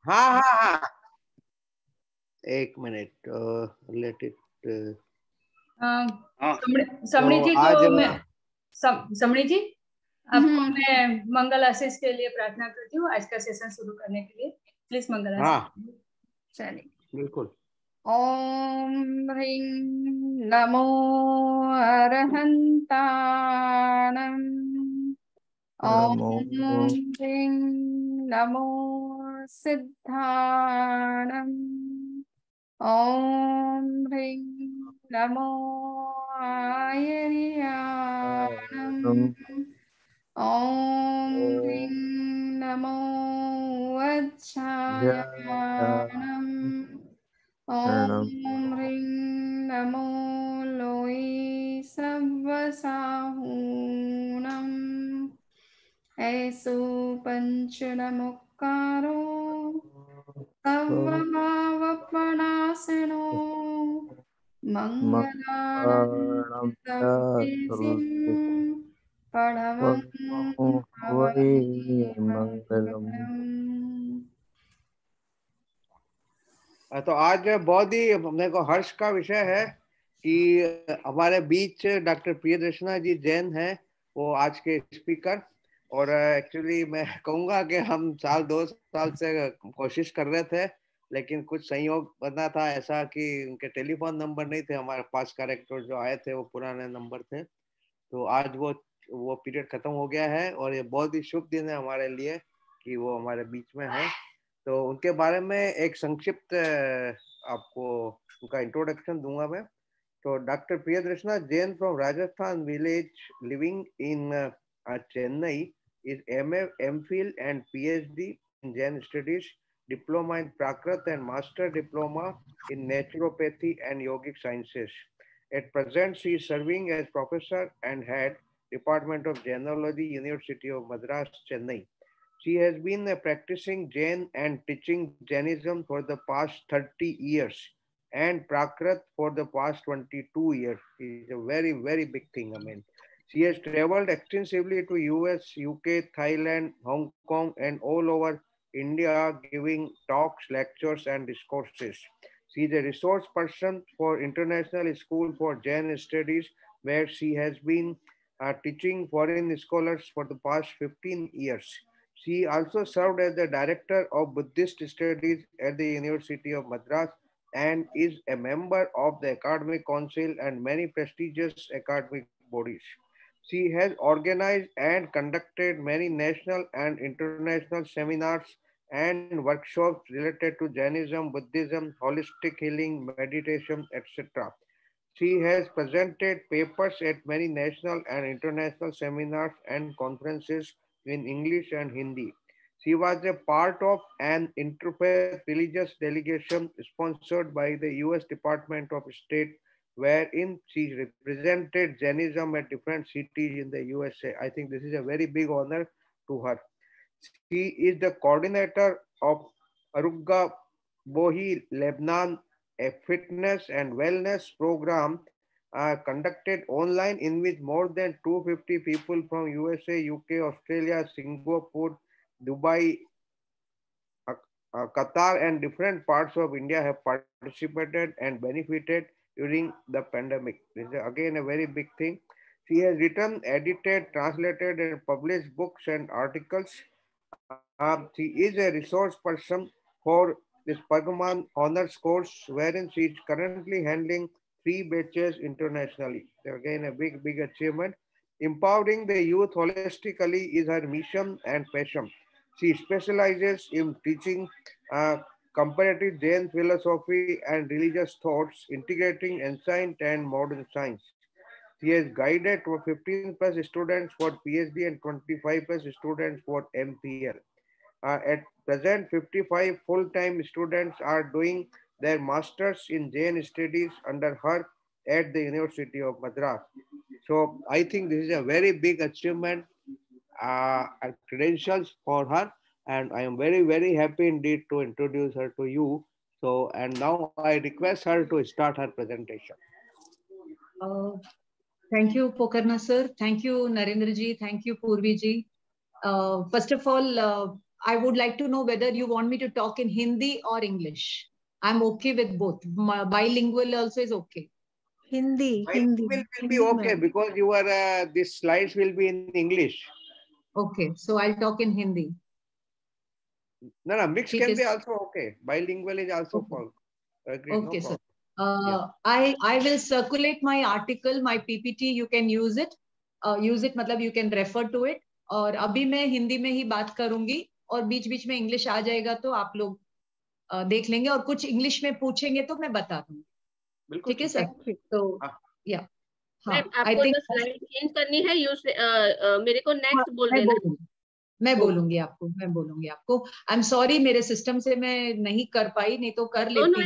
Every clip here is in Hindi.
हाँ हाँ हाँ, एक मिनट, लेट इट। हाँ, समणी तो जी, आज तो मैं समणी जी, आपको मैं मंगल आशीष के लिए प्रार्थना करती हूँ आज का सेशन शुरू करने के लिए। प्लीज मंगल हाँ आशीष। चलिए। बिल्कुल। ओम ह्रीं नमो अरहंताणं। ओम ह्रीं नमो सिद्धाणं। ओम ह्रीं नमो आयर्याणं। ओम ह्रीं नमो वज्रायणं। ओम ह्रीं नमो लोई सव्वसाहूणम्। ऐसो पंचनमुक्कारो सर्वभावपणासनो मंगलानं सर्वेसिं पढ़वं वै मंगलम। तो आज बहुत ही मेरे को हर्ष का विषय है कि हमारे बीच डॉक्टर प्रियदर्शना जी जैन हैं, वो आज के स्पीकर। और एक्चुअली मैं कहूँगा कि हम साल 2 साल से कोशिश कर रहे थे, लेकिन कुछ संयोग बना था ऐसा कि उनके टेलीफोन नंबर नहीं थे हमारे पास। करेक्टर जो आए थे वो पुराने नंबर थे। तो आज वो पीरियड खत्म हो गया है और ये बहुत ही शुभ दिन है हमारे लिए कि वो हमारे बीच में है। तो उनके बारे में एक संक्षिप्त आपको उनका इंट्रोडक्शन दूंगा मैं। तो doctor Priyadarshana Jain from Rajasthan village living in Chennai is MA, MPhil and PhD in Jain Studies, Diploma in Prakrit and Master Diploma in Naturopathy and Yogic Sciences. At present, she is serving as Professor and Head, Department of Jainology, University of Madras, Chennai. She has been practicing Jain and teaching Jainism for the past 30 years and Prakrit for the past 22 years. It's a very, very big thing. I mean, she has traveled extensively to US, UK, Thailand, Hong Kong, and all over India giving talks, lectures, and discourses. She is a resource person for International School for Jain Studies, where she has been teaching foreign scholars for the past 15 years. She also served as the director of Buddhist studies at the University of Madras and is a member of the Academic Council and many prestigious academic bodies. She has organized and conducted many national and international seminars and workshops related to Jainism, Buddhism, holistic healing, meditation, etc. She has presented papers at many national and international seminars and conferences in English and Hindi. She was a part of an interfaith religious delegation sponsored by the US Department of State, wherein she represented Jainism at different cities in the USA. I think this is a very big honor to her. She is the coordinator of Arugga Bohi Lebanon, a fitness and wellness program conducted online in which more than 250 people from USA, UK, Australia, Singapore, Dubai, Qatar, and different parts of India have participated and benefited during the pandemic. This is again a very big thing. She has written, edited, translated, and published books and articles. She is a resource person for this Pagaman Honors course, wherein she is currently handling 3 batches internationally. So again, a big, big achievement. Empowering the youth holistically is her mission and passion. She specializes in teaching comparative Jain philosophy and religious thoughts, integrating ancient and modern science. He has guided 15 plus students for PhD and 25 plus students for MPL. At present, 55 full-time students are doing their masters in Jain studies under her at the University of Madras. So I think this is a very big achievement and credentials for her, and I am very, very happy indeed to introduce her to you. So, and now I request her to start her presentation. Thank you, Pokarna sir. Thank you, Narendra ji. Thank you, Purvi ji. First of all, I would like to know whether you want me to talk in Hindi or English. I'm okay with both. Bilingual also is okay. Hindi. Bilingual will be okay because your these slides will be in English. Okay, so I'll talk in Hindi. No, mix can be also okay. Bilingual is also for. Okay, sir. I will circulate my article, my PPT. You can use it. Use it मतलब you can refer to it. और अभी मैं हिंदी में ही बात करूंगी और बीच बीच में इंग्लिश आ जाएगा तो आप लोग देख लेंगे और कुछ इंग्लिश में पूछेंगे तो मैं बता दूंगी. ठीक है सर? तो या हाँ, आपको जो स्लाइड चेंज करनी है मेरे को नेक्स्ट बोल देना. मैं बोलूंगी आपको. आई एम सॉरी, मेरे सिस्टम से मैं नहीं कर पाई, नहीं तो कर लेती हूँ.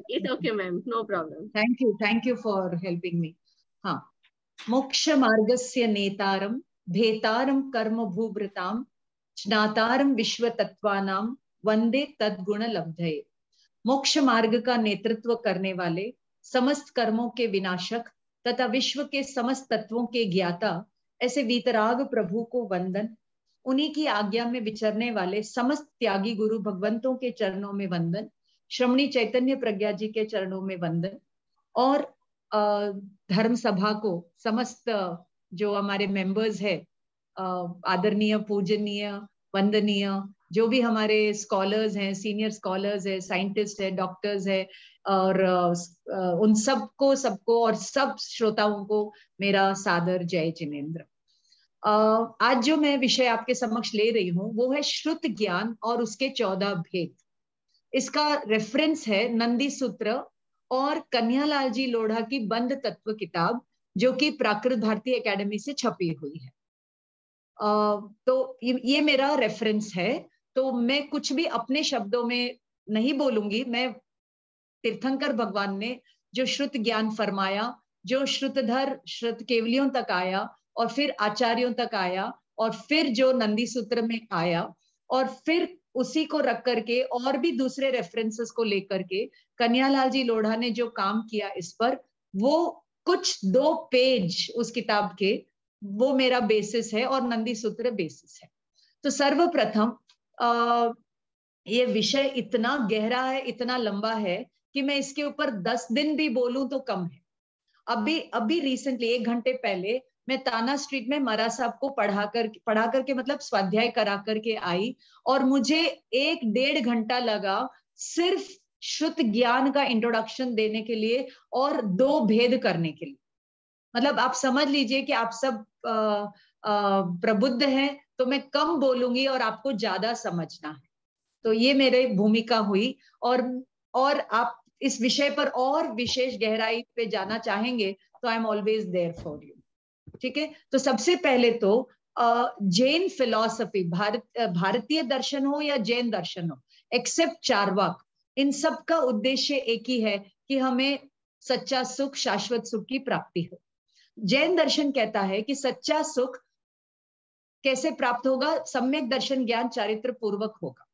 It's okay ma'am, no problem. Thank you for helping me. हाँ, मोक्ष मार्गस्य नेतारम भेतारम कर्म भूभृताम ज्ञातारम विश्व तत्वानां वंदे तद्गुण लब्धये. मोक्ष मार्ग का नेतृत्व करने वाले, समस्त कर्मों के विनाशक तथा विश्व के समस्त तत्वों के ज्ञाता ऐसे वीतराग प्रभु को वंदन. उन्हीं की आज्ञा में विचरने वाले समस्त त्यागी गुरु भगवंतों के चरणों में वंदन. श्रमणी चैतन्य प्रज्ञा जी के चरणों में वंदन. और धर्म सभा को, समस्त जो हमारे मेंबर्स है, आदरणीय, पूजनीय, वंदनीय, जो भी हमारे स्कॉलर्स हैं, सीनियर स्कॉलर्स है, साइंटिस्ट है, डॉक्टर्स है, और उन सबको और सब श्रोताओं को मेरा सादर जय जिनेंद्र. आज जो मैं विषय आपके समक्ष ले रही हूँ वो है श्रुत ज्ञान और उसके 14 भेद. इसका रेफरेंस है नंदी सूत्र और कन्हैयालाल जी लोढ़ा की बंद तत्व किताब, जो कि प्राकृत भारती एकेडमी से छपी हुई है. तो ये मेरा रेफरेंस है. तो मैं कुछ भी अपने शब्दों में नहीं बोलूंगी. मैं तीर्थंकर भगवान ने जो श्रुत ज्ञान फरमाया, जो श्रुतधर श्रुत केवलियों तक आया और फिर आचार्यों तक आया और फिर जो नंदी सूत्र में आया और फिर उसी को रख करके और भी दूसरे रेफरेंसेस को लेकर के कन्हैयालाल जी लोढ़ा ने जो काम किया इस पर, वो कुछ 2 पेज उस किताब के, वो मेरा बेसिस है और नंदी सूत्र बेसिस है. तो सर्वप्रथम ये विषय इतना गहरा है, इतना लंबा है कि मैं इसके ऊपर 10 दिन भी बोलूं तो कम है. अभी रिसेंटली 1 घंटे पहले मैं ताना स्ट्रीट में मरा साहब को पढ़ा करके मतलब स्वाध्याय करा करके आई और मुझे 1-1.5 घंटा लगा सिर्फ श्रुत ज्ञान का इंट्रोडक्शन देने के लिए और 2 भेद करने के लिए. मतलब आप समझ लीजिए कि आप सब प्रबुद्ध हैं तो मैं कम बोलूंगी और आपको ज्यादा समझना है. तो ये मेरी भूमिका हुई. और आप इस विषय पर और विशेष गहराई पे जाना चाहेंगे तो I am always there for you. ठीक है. तो सबसे पहले तो जैन फिलॉसफी, भारतीय दर्शन हो या जैन दर्शन हो, एक्सेप्ट चारवाक, इन सब का उद्देश्य एक ही है कि हमें सच्चा सुख, शाश्वत सुख की प्राप्ति हो. जैन दर्शन कहता है कि सच्चा सुख कैसे प्राप्त होगा? सम्यक दर्शन ज्ञान चारित्र पूर्वक होगा.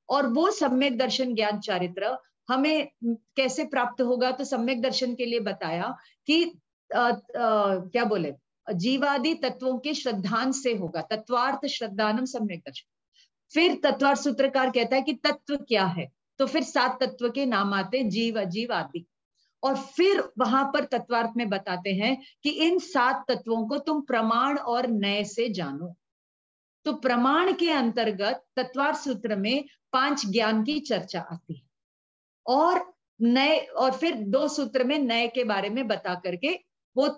और वो सम्यक दर्शन ज्ञान चारित्र हमें कैसे प्राप्त होगा? तो सम्यक दर्शन के लिए बताया कि क्या बोले, जीवादि तत्वों के श्रद्धान से होगा. तत्वार्थ श्रद्धानम सम्यक दर्शन. फिर तत्वार्थ सूत्रकार कहता है कि तत्व क्या है? तो फिर 7 तत्व के नाम आते, जीव, अजीव आदि. और फिर वहां पर तत्वार्थ में बताते हैं कि इन 7 तत्वों को तुम प्रमाण और नय से जानो. तो प्रमाण के अंतर्गत तत्वार्थ सूत्र में 5 ज्ञान की चर्चा आती है और नए, और फिर 2 सूत्र में नए के बारे में बता करके वो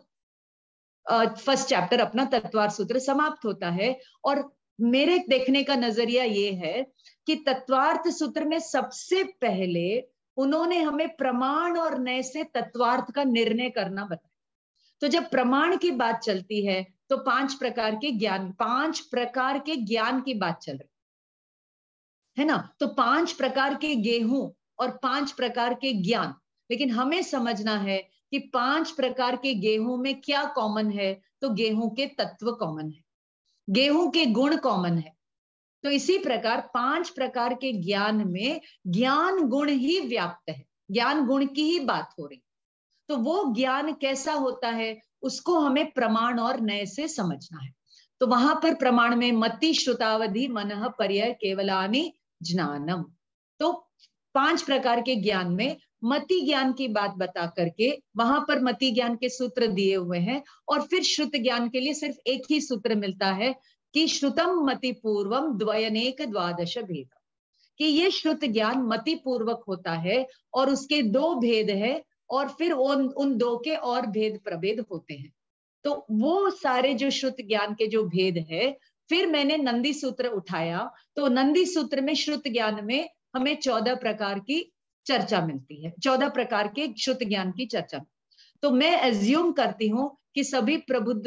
फर्स्ट चैप्टर अपना तत्वार्थ सूत्र समाप्त होता है. और मेरे देखने का नजरिया ये है कि तत्वार्थ सूत्र में सबसे पहले उन्होंने हमें प्रमाण और नय से तत्वार्थ का निर्णय करना बताया. तो जब प्रमाण की बात चलती है तो 5 प्रकार के ज्ञान की बात चल रही है ना. तो 5 प्रकार के गेहूं और 5 प्रकार के ज्ञान. लेकिन हमें समझना है कि 5 प्रकार के गेहूं में क्या कॉमन है? तो गेहूं के तत्व कॉमन है, गेहूं के गुण कॉमन है. तो इसी प्रकार 5 प्रकार के ज्ञान में ज्ञान गुण ही व्याप्त है, ज्ञान गुण की ही बात हो रही. तो वो ज्ञान कैसा होता है उसको हमें प्रमाण और नय से समझना है. तो वहां पर प्रमाण में मति श्रुतावधि मनः पर्यय केवलानि ज्ञानम, तो 5 प्रकार के ज्ञान में मति ज्ञान की बात बता करके वहां पर मति ज्ञान के सूत्र दिए हुए हैं, और फिर श्रुत ज्ञान के लिए सिर्फ एक ही सूत्र मिलता है कि श्रुतम मति पूर्वम द्वयनेक द्वादश भेद, कि ये श्रुत ज्ञान मति पूर्वक होता है और उसके 2 भेद है, और फिर उन 2 के और भेद प्रभेद होते हैं। तो वो सारे जो श्रुत ज्ञान के जो भेद है, फिर मैंने नंदी सूत्र उठाया, तो नंदी सूत्र में श्रुत ज्ञान में हमें 14 प्रकार की चर्चा मिलती है, 14 प्रकार के श्रुत ज्ञान की चर्चा। तो मैं एज्यूम करती हूँ कि सभी प्रबुद्ध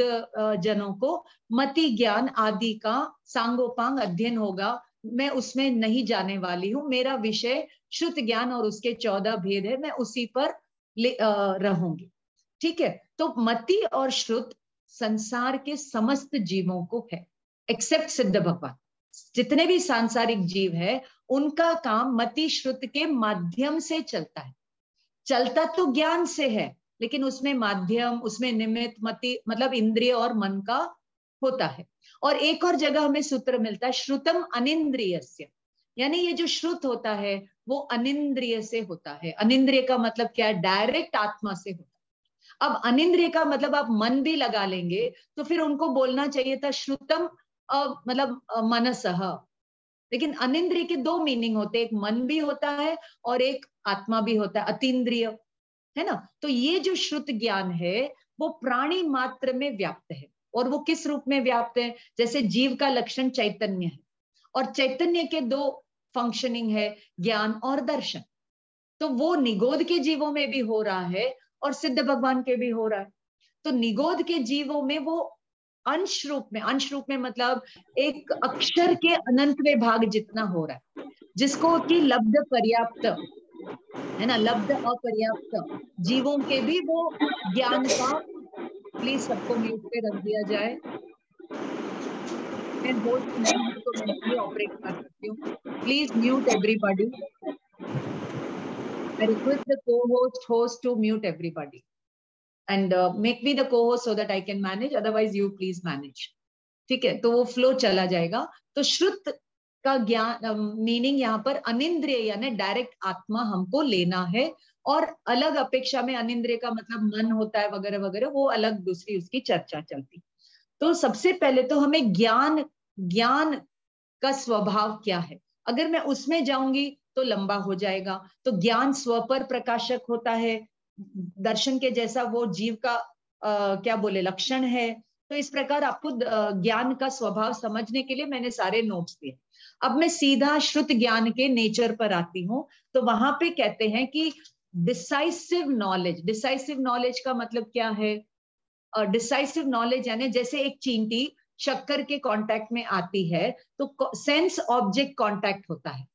जनों को मति ज्ञान आदि का सांगोपांग अध्ययन होगा, मैं उसमें नहीं जाने वाली हूँ। मेरा विषय श्रुत ज्ञान और उसके 14 भेद है, मैं उसी पर रहूंगी। ठीक है, तो मति और श्रुत संसार के समस्त जीवों को है, एक्सेप्ट सिद्ध भगवान। जितने भी सांसारिक जीव है उनका काम मति श्रुत के माध्यम से चलता है। चलता तो ज्ञान से है, लेकिन उसमें माध्यम, उसमें निमित्त मति मतलब इंद्रिय और मन का होता है। और एक और जगह हमें सूत्र मिलता है श्रुतम अनिंद्रियस्य, यानी ये जो श्रुत होता है वो अनिंद्रिय से होता है। अनिंद्रिय का मतलब क्या है? डायरेक्ट आत्मा से होता है। अब अनिंद्रिय का मतलब आप मन भी लगा लेंगे तो फिर उनको बोलना चाहिए था श्रुतम मतलब मनसः, लेकिन अनिंद्रिय के 2 मीनिंग होते हैं, एक मन भी होता है और एक आत्मा भी होता है, अतीन्द्रिय, है ना। तो ये जो श्रुत ज्ञान है वो प्राणी मात्र में व्याप्त है, और वो किस रूप में व्याप्त है? जैसे जीव का लक्षण चैतन्य है, और चैतन्य के 2 फंक्शनिंग है, ज्ञान और दर्शन। तो वो निगोद के जीवों में भी हो रहा है और सिद्ध भगवान के भी हो रहा है। तो निगोद के जीवों में वो अंश रूप में मतलब एक अक्षर के अनंतवें भाग जितना हो रहा है, जिसको कि लब्ध पर्याप्त है ना, लब्ध अपर्याप्त जीवों के भी वो ज्ञान का, प्लीज सबको म्यूट पे रख दिया जाए। मैं होस्ट नहीं हूं तो मैं नहीं ऑपरेट कर सकती हूँ। Please mute everybody. I request the host to mute everybody and make me the co-host so that I can manage. Otherwise, you please manage. ठीक है, तो वो फ्लो चला जाएगा। तो श्रुत का ज्ञान मीनिंग यहाँ पर अनिंद्रिय यानी डायरेक्ट आत्मा हमको लेना है, और अलग अपेक्षा में अनिंद्रिय का मतलब मन होता है वगैरह वगैरह, वो अलग दूसरी उसकी चर्चा चलती। तो सबसे पहले तो हमें ज्ञान का स्वभाव क्या है, अगर मैं उसमें जाऊंगी तो लंबा हो जाएगा। तो ज्ञान स्व पर प्रकाशक होता है, दर्शन के जैसा वो जीव का क्या बोले लक्षण है। तो इस प्रकार आपको ज्ञान का स्वभाव समझने के लिए मैंने सारे नोट्स दिए। अब मैं सीधा श्रुत ज्ञान के नेचर पर आती हूँ। तो वहां पे कहते हैं कि डिसाइसिव नॉलेज का मतलब क्या है? डिसाइसिव नॉलेज यानी जैसे एक चींटी शक्कर के कांटेक्ट में आती है तो सेंस ऑब्जेक्ट कांटेक्ट होता है,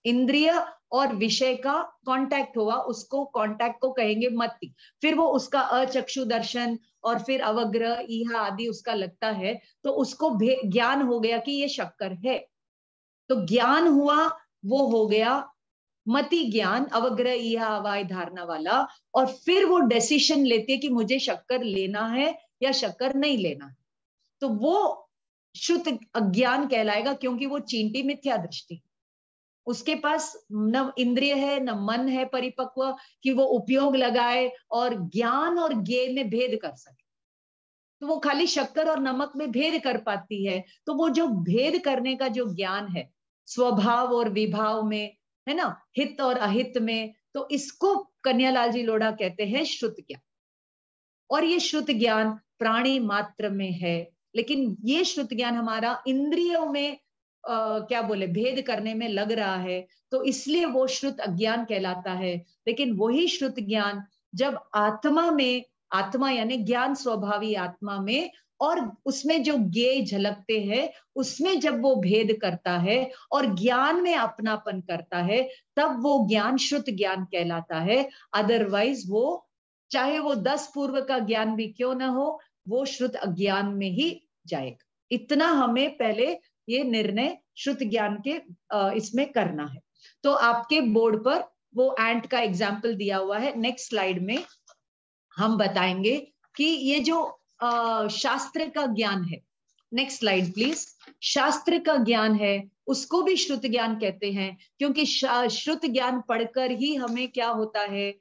इंद्रिय और विषय का कांटेक्ट हुआ, उसको कांटेक्ट को कहेंगे मति। फिर वो उसका अचक्षु दर्शन और फिर अवग्रह इहा आदि उसका लगता है, तो उसको ज्ञान हो गया कि ये शक्कर है। तो ज्ञान हुआ वो हो गया मति ज्ञान, अवग्रह इहा अवाय धारणा वाला। और फिर वो डिसीजन लेती है कि मुझे शक्कर लेना है या शक्कर नहीं लेना है। तो वो शुद्ध अज्ञान कहलाएगा, क्योंकि वो चींटी मिथ्या दृष्टि, उसके पास न इंद्रिय है न मन है परिपक्व कि वो उपयोग लगाए और ज्ञान और ज्ञेय में भेद कर सके। तो वो खाली शक्कर और नमक में भेद कर पाती है। तो वो जो भेद करने का जो ज्ञान है स्वभाव और विभाव में, है ना, हित और अहित में, तो इसको कन्हैयालाल जी लोढ़ा कहते हैं श्रुत ज्ञान। और ये श्रुत ज्ञान प्राणी मात्र में है, लेकिन ये श्रुत ज्ञान हमारा इंद्रियों में क्या बोले भेद करने में लग रहा है, तो इसलिए वो श्रुत अज्ञान कहलाता है। लेकिन वही श्रुत ज्ञान जब आत्मा में, आत्मा यानी ज्ञान स्वभावी आत्मा में, और उसमें जो ज्ञेय झलकते हैं उसमें जब वो भेद करता है और ज्ञान में अपनापन करता है, तब वो ज्ञान श्रुत ज्ञान कहलाता है। अदरवाइज वो चाहे वो 10 पूर्व का ज्ञान भी क्यों ना हो, वो श्रुत अज्ञान में ही जाएगा। इतना हमें पहले ये निर्णय श्रुत ज्ञान के इसमें करना है। तो आपके बोर्ड पर वो एंट का एग्जाम्पल दिया हुआ है। नेक्स्ट स्लाइड में हम बताएंगे कि ये जो शास्त्र का ज्ञान है नेक्स्ट स्लाइड प्लीज। शास्त्र का ज्ञान है उसको भी श्रुत ज्ञान कहते हैं, क्योंकि श्रुत ज्ञान पढ़कर ही हमें क्या होता है,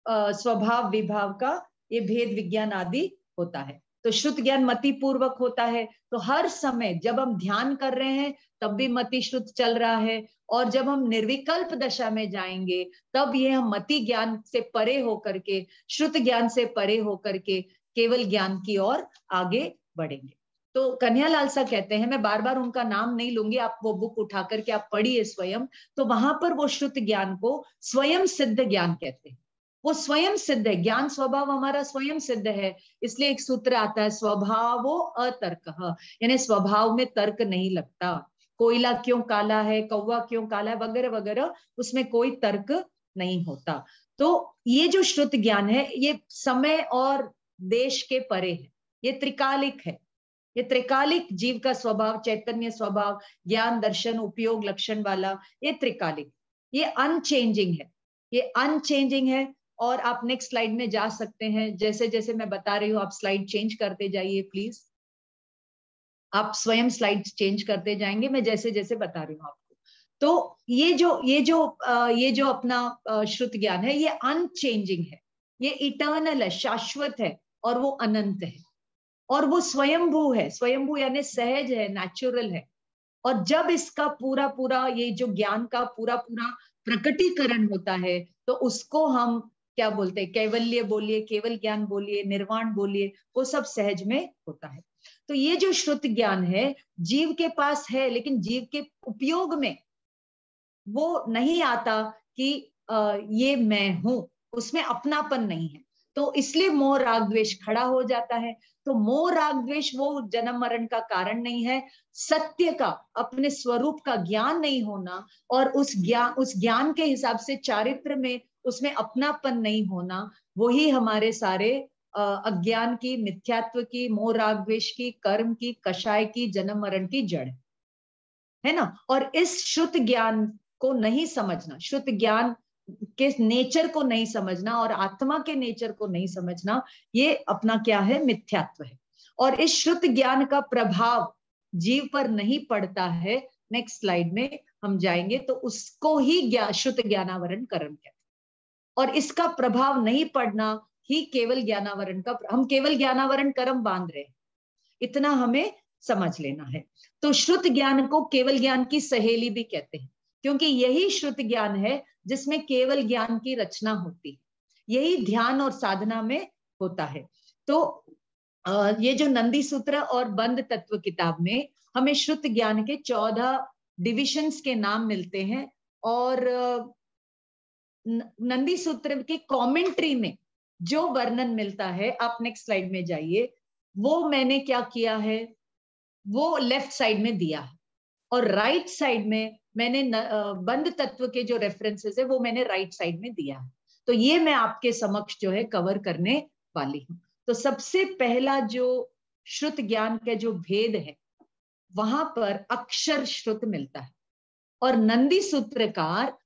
स्वभाव विभाव का ये भेद विज्ञान आदि होता है। तो श्रुत ज्ञान मति पूर्वक होता है। तो हर समय जब हम ध्यान कर रहे हैं तब भी मति श्रुत चल रहा है, और जब हम निर्विकल्प दशा में जाएंगे तब ये हम मति ज्ञान से परे होकर के, श्रुत ज्ञान से परे होकर के केवल ज्ञान की ओर आगे बढ़ेंगे। तो कन्हैयालाल सा कहते हैं, मैं बार बार उनका नाम नहीं लूंगी, आप वो बुक उठा करके आप पढ़िए स्वयं, तो वहां पर वो श्रुत ज्ञान को स्वयं सिद्ध ज्ञान कहते हैं। वो स्वयं सिद्ध है, ज्ञान स्वभाव हमारा स्वयं सिद्ध है। इसलिए एक सूत्र आता है, स्वभावो अतर्क, यानी स्वभाव में तर्क नहीं लगता। कोयला क्यों काला है, कौवा क्यों काला है, वगैरह वगैरह, उसमें कोई तर्क नहीं होता। तो ये जो श्रुत ज्ञान है ये समय और देश के परे है, ये त्रिकालिक है। ये त्रिकालिक जीव का स्वभाव, चैतन्य स्वभाव, ज्ञान दर्शन उपयोग लक्षण वाला, ये त्रिकालिक, ये अनचेंजिंग है, ये अनचेंजिंग है। और आप नेक्स्ट स्लाइड में जा सकते हैं। जैसे जैसे मैं बता रही हूँ आप स्लाइड चेंज करते जाइए प्लीज, आप स्वयं स्लाइड चेंज करते जाएंगे मैं जैसे जैसे बता रही हूँ आपको। तो ये जो अपना श्रुत ज्ञान है ये अनचेंजिंग है, ये इटर्नल है, शाश्वत है, और वो अनंत है, और वो स्वयंभू है। स्वयंभू यानी सहज है, नेचुरल है। और जब इसका पूरा पूरा ये जो ज्ञान का पूरा पूरा प्रकटीकरण होता है तो उसको हम क्या बोलते हैं, कैवल्य बोलिए, केवल ज्ञान बोलिए, निर्वाण बोलिए, वो सब सहज में होता है। तो ये जो श्रुत ज्ञान है जीव के पास है, लेकिन जीव के उपयोग में वो नहीं आता कि ये मैं हूं, उसमें अपनापन नहीं है। तो इसलिए मोह राग द्वेष खड़ा हो जाता है। तो मोह राग द्वेष वो जन्म मरण का कारण नहीं है, सत्य का, अपने स्वरूप का ज्ञान नहीं होना, और उस ज्ञान के हिसाब से चारित्र में उसमें अपनापन नहीं होना, वही हमारे सारे अज्ञान की, मिथ्यात्व की, मोह राग द्वेष की, कर्म की, कषाय की, जन्म मरण की जड़ है ना। और इस श्रुत ज्ञान को नहीं समझना, श्रुत ज्ञान के नेचर को नहीं समझना और आत्मा के नेचर को नहीं समझना, ये अपना क्या है, मिथ्यात्व है। और इस श्रुत ज्ञान का प्रभाव जीव पर नहीं पड़ता है। नेक्स्ट स्लाइड में हम जाएंगे तो उसको ही श्रुत ज्ञानावरण कर्म कहते हैं। और इसका प्रभाव नहीं पड़ना ही केवल ज्ञानावरण का, हम केवल ज्ञानावरण कर्म बांध रहे हैं, इतना हमें समझ लेना है। तो श्रुत ज्ञान को केवल ज्ञान की सहेली भी कहते हैं, क्योंकि यही श्रुत ज्ञान है जिसमें केवल ज्ञान की रचना होती है, यही ध्यान और साधना में होता है। तो ये जो नंदी सूत्र और बंद तत्व किताब में हमें श्रुत ज्ञान के 14 डिविजन्स के नाम मिलते हैं। और नंदी सूत्र के कमेंट्री में जो वर्णन मिलता है, आप नेक्स्ट स्लाइड में जाइए, वो मैंने क्या किया है, वो लेफ्ट साइड में दिया है, और राइट साइड में मैंने बंद तत्व के जो रेफरेंसेस है वो मैंने राइट साइड में दिया है। तो ये मैं आपके समक्ष जो है कवर करने वाली हूँ। तो सबसे पहला जो श्रुत ज्ञान का जो भेद है, वहां पर अक्षर श्रुत मिलता है। और नंदी सूत्रकार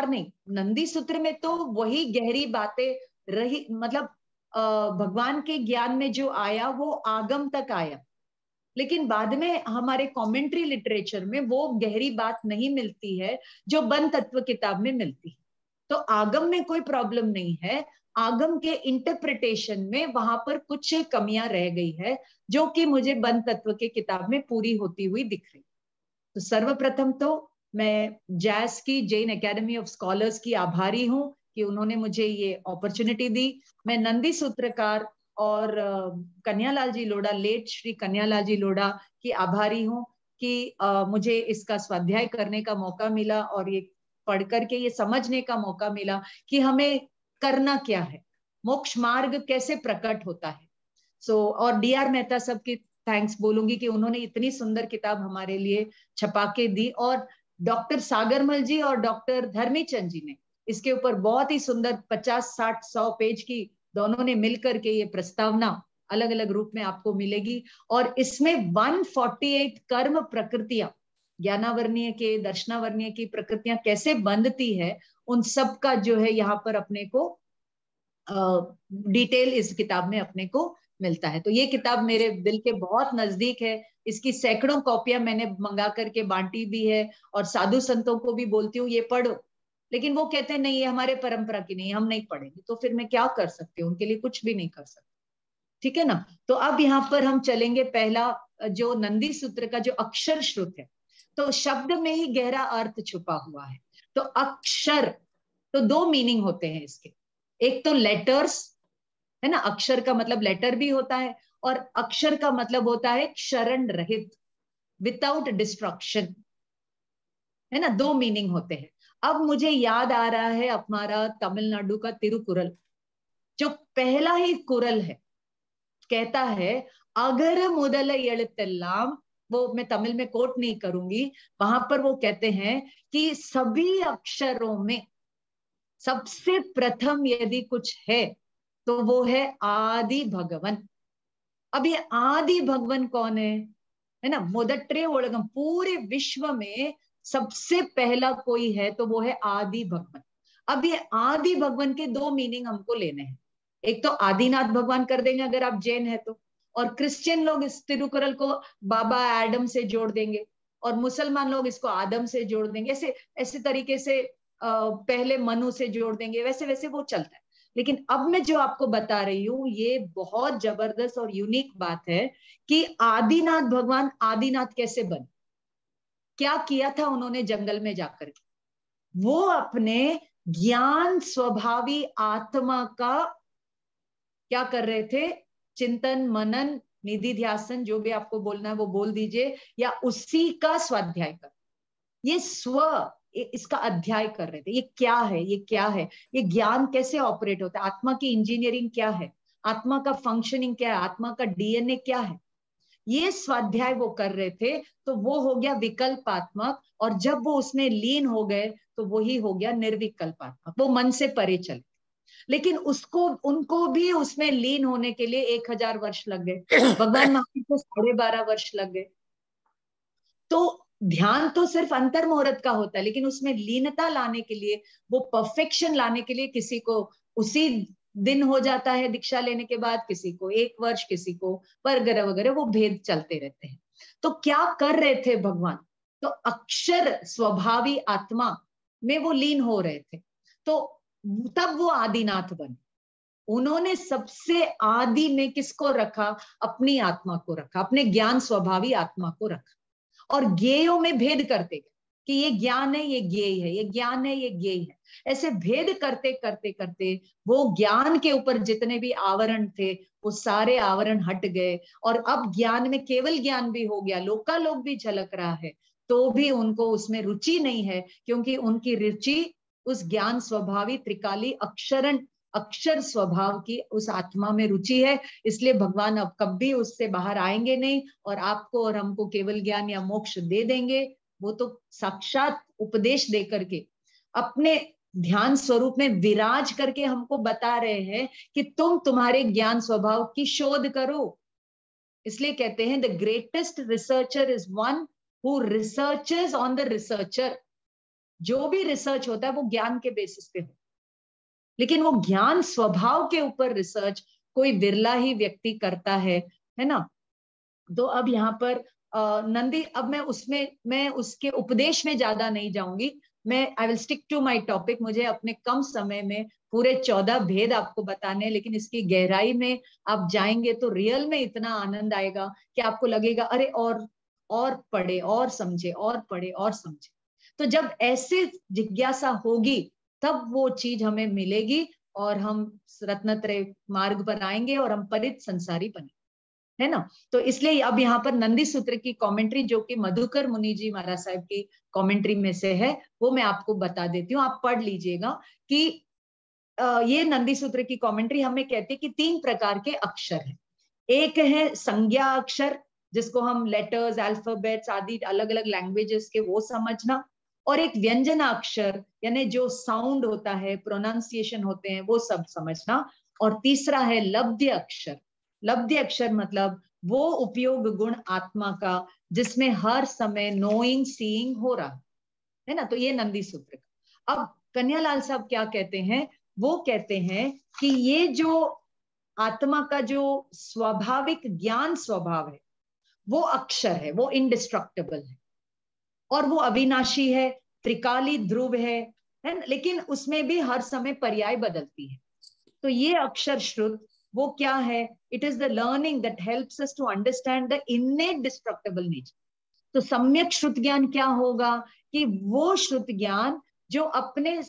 नहीं, नंदी सूत्र में तो वही गहरी बातें रही, मतलब भगवान के ज्ञान में जो आया वो आगम तक आया, लेकिन बाद में हमारे कमेंट्री लिटरेचर में वो गहरी बात नहीं मिलती है जो बंद तत्व किताब में मिलती है। तो आगम में कोई प्रॉब्लम नहीं है, आगम के इंटरप्रिटेशन में वहां पर कुछ कमियां रह गई है जो कि मुझे बंद तत्व के किताब में पूरी होती हुई दिख रही। तो सर्वप्रथम तो मैं जैस की, जैन एकेडमी ऑफ स्कॉलर्स की आभारी हूं कि उन्होंने मुझे ये अपॉर्चुनिटी दी। मैं नंदी सूत्रकार और कन्हैयालाल जी लोढ़ा, लेट श्री कन्हैयालाल जी लोढ़ा की आभारी हूँ कि मुझे इसका स्वाध्याय करने का मौका मिला और ये पढ़ करके ये समझने का मौका मिला कि हमें करना क्या है, मोक्ष मार्ग कैसे प्रकट होता है। और डी.आर. मेहता सब की थैंक्स बोलूंगी कि उन्होंने इतनी सुंदर किताब हमारे लिए छपा के दी, और डॉक्टर सागरमल जी और डॉक्टर धर्मीचंद जी ने इसके ऊपर बहुत ही सुंदर 50, 60, 100 पेज की दोनों ने मिलकर के ये प्रस्तावना अलग अलग रूप में आपको मिलेगी। और इसमें 148 कर्म प्रकृतियां, ज्ञानावर्णीय के, दर्शनावर्णीय की प्रकृतियां कैसे बंधती है, उन सब का जो है यहाँ पर अपने को डिटेल इस किताब में अपने को मिलता है। तो ये किताब मेरे दिल के बहुत नजदीक है। इसकी सैकड़ों कॉपियां मैंने मंगा करके बांटी भी है और साधु संतों को भी बोलती हूँ ये पढ़ो, लेकिन वो कहते हैं नहीं ये हमारे परंपरा की नहीं, हम नहीं पढ़ेंगे। तो फिर मैं क्या कर सकती हूँ, उनके लिए कुछ भी नहीं कर सकती। ठीक है ना। तो अब यहाँ पर हम चलेंगे, पहला जो नंदी सूत्र का जो अक्षर श्रुत है, तो शब्द में ही गहरा अर्थ छुपा हुआ है। तो अक्षर, तो दो मीनिंग होते हैं इसके। एक तो लेटर्स है ना, अक्षर का मतलब लेटर भी होता है, और अक्षर का मतलब होता है क्षरण रहित, विदाउट डिस्ट्रक्शन, है ना। दो मीनिंग होते हैं। अब मुझे याद आ रहा है हमारा तमिलनाडु का तिरुकुरल, जो पहला ही कुरल है, कहता है अगर मुदल एळुत्तेल्लाम, वो मैं तमिल में कोट नहीं करूंगी, वहां पर वो कहते हैं कि सभी अक्षरों में सबसे प्रथम यदि कुछ है तो वो है आदि भगवन। अब ये आदि भगवन कौन है ना, मोदट्रे ओलगम, पूरे विश्व में सबसे पहला कोई है तो वो है आदि भगवन। अब ये आदि भगवन के दो मीनिंग हमको लेने हैं। एक तो आदिनाथ भगवान कर देंगे अगर आप जैन है तो, और क्रिश्चियन लोग इस तिरुकुरल को बाबा एडम से जोड़ देंगे, और मुसलमान लोग इसको आदम से जोड़ देंगे, ऐसे ऐसे तरीके से पहले मनु से जोड़ देंगे, वैसे वैसे वो चलता है। लेकिन अब मैं जो आपको बता रही हूँ ये बहुत जबरदस्त और यूनिक बात है कि आदिनाथ भगवान आदिनाथ कैसे बने, क्या किया था उन्होंने जंगल में जाकर के। वो अपने ज्ञान स्वभावी आत्मा का क्या कर रहे थे, चिंतन मनन निधि ध्यासन, जो भी आपको बोलना है वो बोल दीजिए, या उसी का स्वाध्याय कर, ये इसका अध्याय कर रहे थे। ये क्या है, ये क्या है, ये ज्ञान कैसे ऑपरेट होता है, आत्मा की इंजीनियरिंग क्या है, आत्मा का फंक्शनिंग क्या है, आत्मा का डीएनए क्या है, ये स्वाध्याय वो कर रहे थे। तो वो हो गया विकल्पात्मक, और जब वो उसमें लीन हो गए तो वही हो गया निर्विकल्पात्मक, वो मन से परे चले। लेकिन उनको भी उसमें लीन होने के लिए 1000 वर्ष लग गए, भगवान महावीर को 12.5 वर्ष लग गए। तो ध्यान तो सिर्फ अंतर मुहूर्त का होता है, लेकिन उसमें लीनता लाने के लिए, वो परफेक्शन लाने के लिए, किसी को उसी दिन हो जाता है दीक्षा लेने के बाद, किसी को 1 वर्ष, किसी को वगैरह वगैरह, वो भेद चलते रहते हैं। तो क्या कर रहे थे भगवान, तो अक्षर स्वभावी आत्मा में वो लीन हो रहे थे। तो तब वो आदिनाथ बने। उन्होंने सबसे आदि में किसको रखा, अपनी आत्मा को रखा, अपने ज्ञान स्वभावी आत्मा को रखा, और ज्ञेयों में भेद करते गए कि ये ज्ञान है, ये ज्ञेय है, ये ज्ञान है, ये ज्ञेय है। ऐसे भेद करते करते करते वो ज्ञान के ऊपर जितने भी आवरण थे वो सारे आवरण हट गए, और अब ज्ञान में केवल ज्ञान भी हो गया, लोकालोक भी झलक रहा है, तो भी उनको उसमें रुचि नहीं है, क्योंकि उनकी रुचि उस ज्ञान स्वभावी त्रिकाली अक्षर स्वभाव की उस आत्मा में रुचि है। इसलिए भगवान अब कभी उससे बाहर आएंगे नहीं, और आपको और हमको केवल ज्ञान या मोक्ष दे देंगे। वो तो साक्षात उपदेश दे करके अपने ध्यान स्वरूप में विराज करके हमको बता रहे हैं कि तुम तुम्हारे ज्ञान स्वभाव की शोध करो। इसलिए कहते हैं the greatest researcher is one who researches on the researcher. जो भी रिसर्च होता है वो ज्ञान के बेसिस पे हो, लेकिन वो ज्ञान स्वभाव के ऊपर रिसर्च कोई विरला ही व्यक्ति करता है ना। तो अब यहाँ पर नंदी, अब मैं उसके उपदेश में ज्यादा नहीं जाऊंगी, मैं I will stick to my topic. मुझे अपने कम समय में पूरे 14 भेद आपको बताने, लेकिन इसकी गहराई में आप जाएंगे तो रियल में इतना आनंद आएगा कि आपको लगेगा अरे और पढ़े और समझे, और पढ़े और समझे। तो जब ऐसे जिज्ञासा होगी तब वो चीज हमें मिलेगी, और हम रत्नत्रय मार्ग पर आएंगे, और हम परित संसारी बनेंगे, है ना। तो इसलिए अब यहाँ पर नंदी सूत्र की कमेंट्री, जो कि मधुकर मुनि जी महाराज साहब की कमेंट्री में से है, वो मैं आपको बता देती हूँ, आप पढ़ लीजिएगा कि ये नंदी सूत्र की कमेंट्री हमें कहती है कि 3 प्रकार के अक्षर है। एक है संज्ञा अक्षर, जिसको हम लेटर्स, अल्फाबेट्स आदि अलग अलग लैंग्वेजेस के वो समझना, और एक व्यंजना अक्षर यानी जो साउंड होता है, प्रोनाउंसिएशन होते हैं, वो सब समझना, और तीसरा है लब्ध्य अक्षर। लब्ध्य अक्षर मतलब वो उपयोग गुण आत्मा का जिसमें हर समय नोइंग सीइंग हो रहा है ना। तो ये नंदी सूत्र का। अब कन्हैयालाल साहब क्या कहते हैं, वो कहते हैं कि ये जो आत्मा का जो स्वाभाविक ज्ञान स्वभाव है वो अक्षर है, वो इंडिस्ट्रक्टेबल है और वो अविनाशी है, त्रिकाली ध्रुव है ना? लेकिन उसमें भी हर समय पर्याय बदलती है। तो ये अक्षर श्रुत वो क्या है? It is the learning that helps us to understand the innate indestructible nature. तो सम्यक श्रुत ज्ञान क्या होगा कि वो श्रुत ज्ञान जो अपने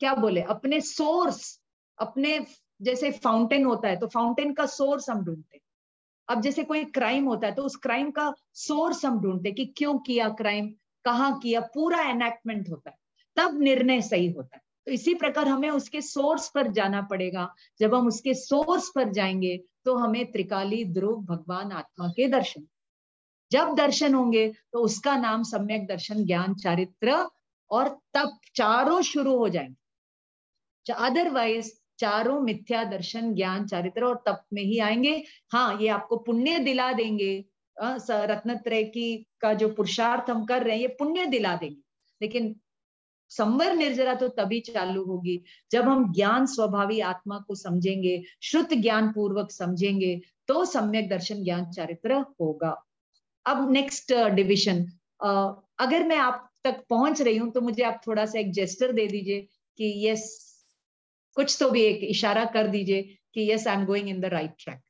क्या बोले अपने सोर्स, अपने जैसे फाउंटेन होता है तो फाउंटेन का सोर्स हम ढूंढते हैं। अब जैसे कोई क्राइम होता है तो उस क्राइम का सोर्स हम ढूंढते हैं कि क्यों किया क्राइम, कहाँ किया, पूरा एनैक्टमेंट होता है, तब निर्णय सही होता है। तो इसी प्रकार हमें उसके सोर्स पर जाना पड़ेगा। जब हम उसके सोर्स पर जाएंगे तो हमें त्रिकाली ध्रुव भगवान आत्मा के दर्शन, जब दर्शन होंगे तो उसका नाम सम्यक दर्शन, ज्ञान, चारित्र और तप, चारों शुरू हो जाएंगे। अदरवाइज चारों मिथ्या दर्शन, ज्ञान, चारित्र और तप में ही आएंगे। हाँ, ये आपको पुण्य दिला देंगे, रत्नत्रय की का जो पुरुषार्थ हम कर रहे हैं ये पुण्य दिला देंगे, लेकिन संवर निर्जरा तो तभी चालू होगी जब हम ज्ञान स्वभावी आत्मा को समझेंगे, श्रुत ज्ञान पूर्वक समझेंगे, तो सम्यक दर्शन, ज्ञान, चारित्र होगा। अब नेक्स्ट डिविजन, अगर मैं आप तक पहुंच रही हूं तो मुझे आप थोड़ा सा एक जेस्टर दे दीजिए कि यस, कुछ तो भी एक इशारा कर दीजिए कि yes I am going in the right track.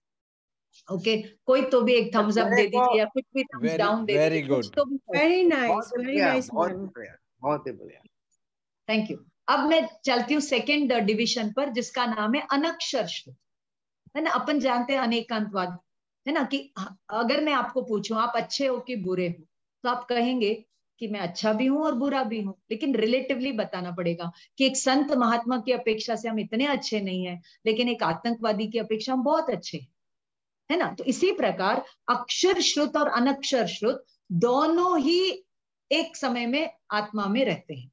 Okay, कोई तो भी एक थम्स अप दे दीजिए या कुछ भी थम्स डाउन दे दीजिए, कुछ तो भी। वेरी नाइस, वेरी नाइस, बहुत ही बढ़िया। Thank you. अब मैं चलती हूँ सेकेंड डिविजन पर, जिसका नाम है अनक्षर श्रुत, है ना। अपन जानते हैं अनेकांतवाद, है ना, कि अगर मैं आपको पूछूं आप अच्छे हो कि बुरे हो, तो आप कहेंगे कि मैं अच्छा भी हूं और बुरा भी हूं, लेकिन रिलेटिवली बताना पड़ेगा कि एक संत महात्मा की अपेक्षा से हम इतने अच्छे नहीं है, लेकिन एक आतंकवादी की अपेक्षा हम बहुत अच्छे हैं, है ना। तो इसी प्रकार अक्षर श्रुत और अनक्षर श्रुत दोनों ही एक समय में आत्मा में रहते हैं।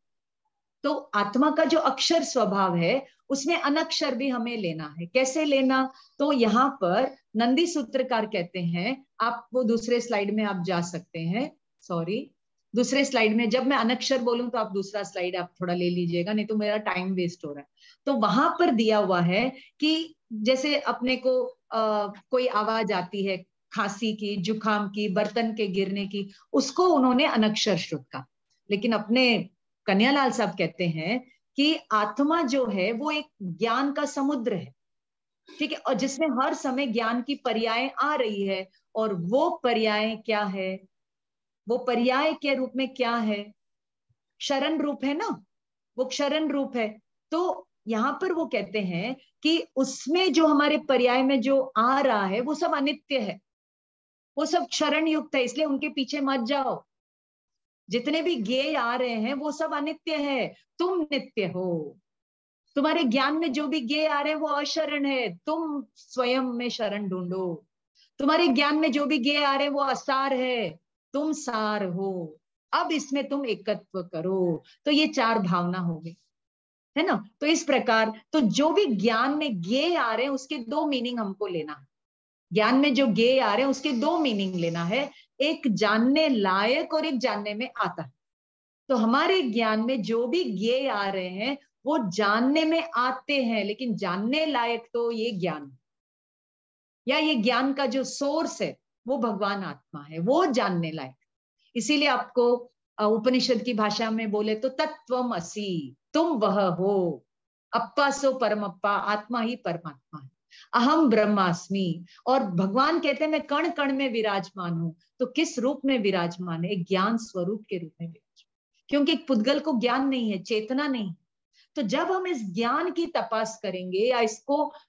तो आत्मा का जो अक्षर स्वभाव है उसमें अनक्षर भी हमें लेना है। कैसे लेना? तो यहाँ पर नंदी सूत्रकार कहते हैं, आप वो दूसरे स्लाइड में आप जा सकते हैं, सॉरी दूसरे स्लाइड में, जब मैं अनक्षर बोलूं तो आप दूसरा स्लाइड आप थोड़ा ले लीजिएगा, नहीं तो मेरा टाइम वेस्ट हो रहा है। तो वहां पर दिया हुआ है कि जैसे अपने को कोई आवाज आती है, खांसी की, जुकाम की, बर्तन के गिरने की, उसको उन्होंने अनक्षर श्रुत का। लेकिन अपने कन्यालाल साहब कहते हैं कि आत्मा जो है वो एक ज्ञान का समुद्र है, ठीक है, और जिसमें हर समय ज्ञान की पर्याय आ रही है। और वो पर्याय क्या है? वो पर्याय के रूप में क्या है? शरण रूप है ना, वो क्षरण रूप है। तो यहाँ पर वो कहते हैं कि उसमें जो हमारे पर्याय में जो आ रहा है वो सब अनित्य है, वो सब क्षरण युक्त है, इसलिए उनके पीछे मत जाओ। जितने भी ज्ञेय आ रहे हैं वो सब अनित्य है, तुम नित्य हो। तुम्हारे ज्ञान में जो भी ज्ञेय आ रहे हैं वो अशरण है, तुम स्वयं में शरण ढूंढो। तुम्हारे ज्ञान में जो भी ज्ञेय आ रहे हैं वो असार है, तुम सार हो। अब इसमें तुम एकत्व करो। तो ये चार भावना हो गई, है ना। तो इस प्रकार तो जो भी ज्ञान में ज्ञेय आ रहे हैं उसके दो मीनिंग हमको लेना है। ज्ञान में जो ज्ञेय आ रहे हैं उसके दो मीनिंग लेना है, एक जानने लायक और एक जानने में आता है। तो हमारे ज्ञान में जो भी ज्ञेय आ रहे हैं वो जानने में आते हैं, लेकिन जानने लायक तो ये ज्ञान, या ये ज्ञान का जो सोर्स है वो भगवान आत्मा है, वो जानने लायक। इसीलिए आपको उपनिषद की भाषा में बोले तो तत्वम असि, तुम वह हो। अप्पा सो परमप्पा, आत्मा ही परमात्मा है। अहम ब्रह्मास्मि, और भगवान कहते हैं मैं कण कण में विराजमान हूं। तो किस रूप में विराजमान है? एक ज्ञान स्वरूप के रूप में विराजमान, क्योंकि एक पुद्गल को ज्ञान नहीं है, चेतना नहीं। तो जब हम इस ज्ञान की तपास करेंगे या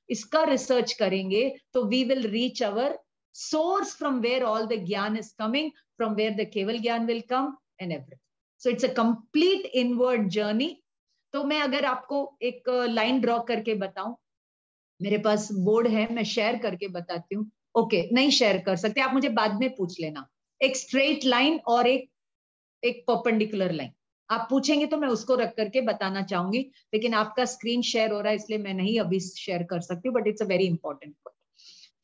इसका रिसर्च करेंगे तो we will reach our source from where all the gyan is coming, from where the keval gyan will come and everything. So it's a complete inward journey. तो मैं अगर आपको एक लाइन ड्रॉ करके बताऊं, मेरे पास बोर्ड है, मैं शेयर करके बताती हूँ। ओके, नहीं शेयर कर सकते, आप मुझे बाद में पूछ लेना। एक स्ट्रेट लाइन और एक परपेंडिकुलर लाइन आप पूछेंगे तो मैं उसको रख करके बताना चाहूंगी, लेकिन आपका स्क्रीन शेयर हो रहा है इसलिए मैं नहीं अभी शेयर कर सकती हूँ, but it's a very important point,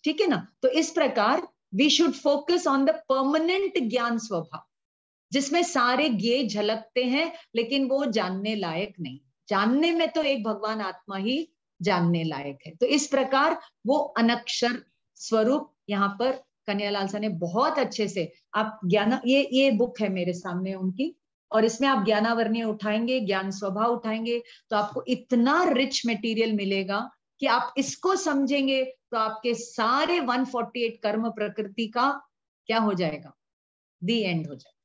ठीक है ना। तो इस प्रकार we should focus on the permanent ज्ञान स्वभाव, जिसमें सारे ज्ञेय झलकते हैं, लेकिन वो जानने लायक नहीं। जानने में तो एक भगवान आत्मा ही जानने लायक है। तो इस प्रकार वो अनक्षर स्वरूप यहाँ पर कन्हैयालाल सर ने बहुत अच्छे से, आप ज्ञान, ये बुक है मेरे सामने उनकी, और इसमें आप ज्ञानावर्णीय उठाएंगे, ज्ञान स्वभाव उठाएंगे, तो आपको इतना रिच मटेरियल मिलेगा कि आप इसको समझेंगे तो आपके सारे 148 कर्म प्रकृति का क्या हो जाएगा, दी एंड हो जाएगा,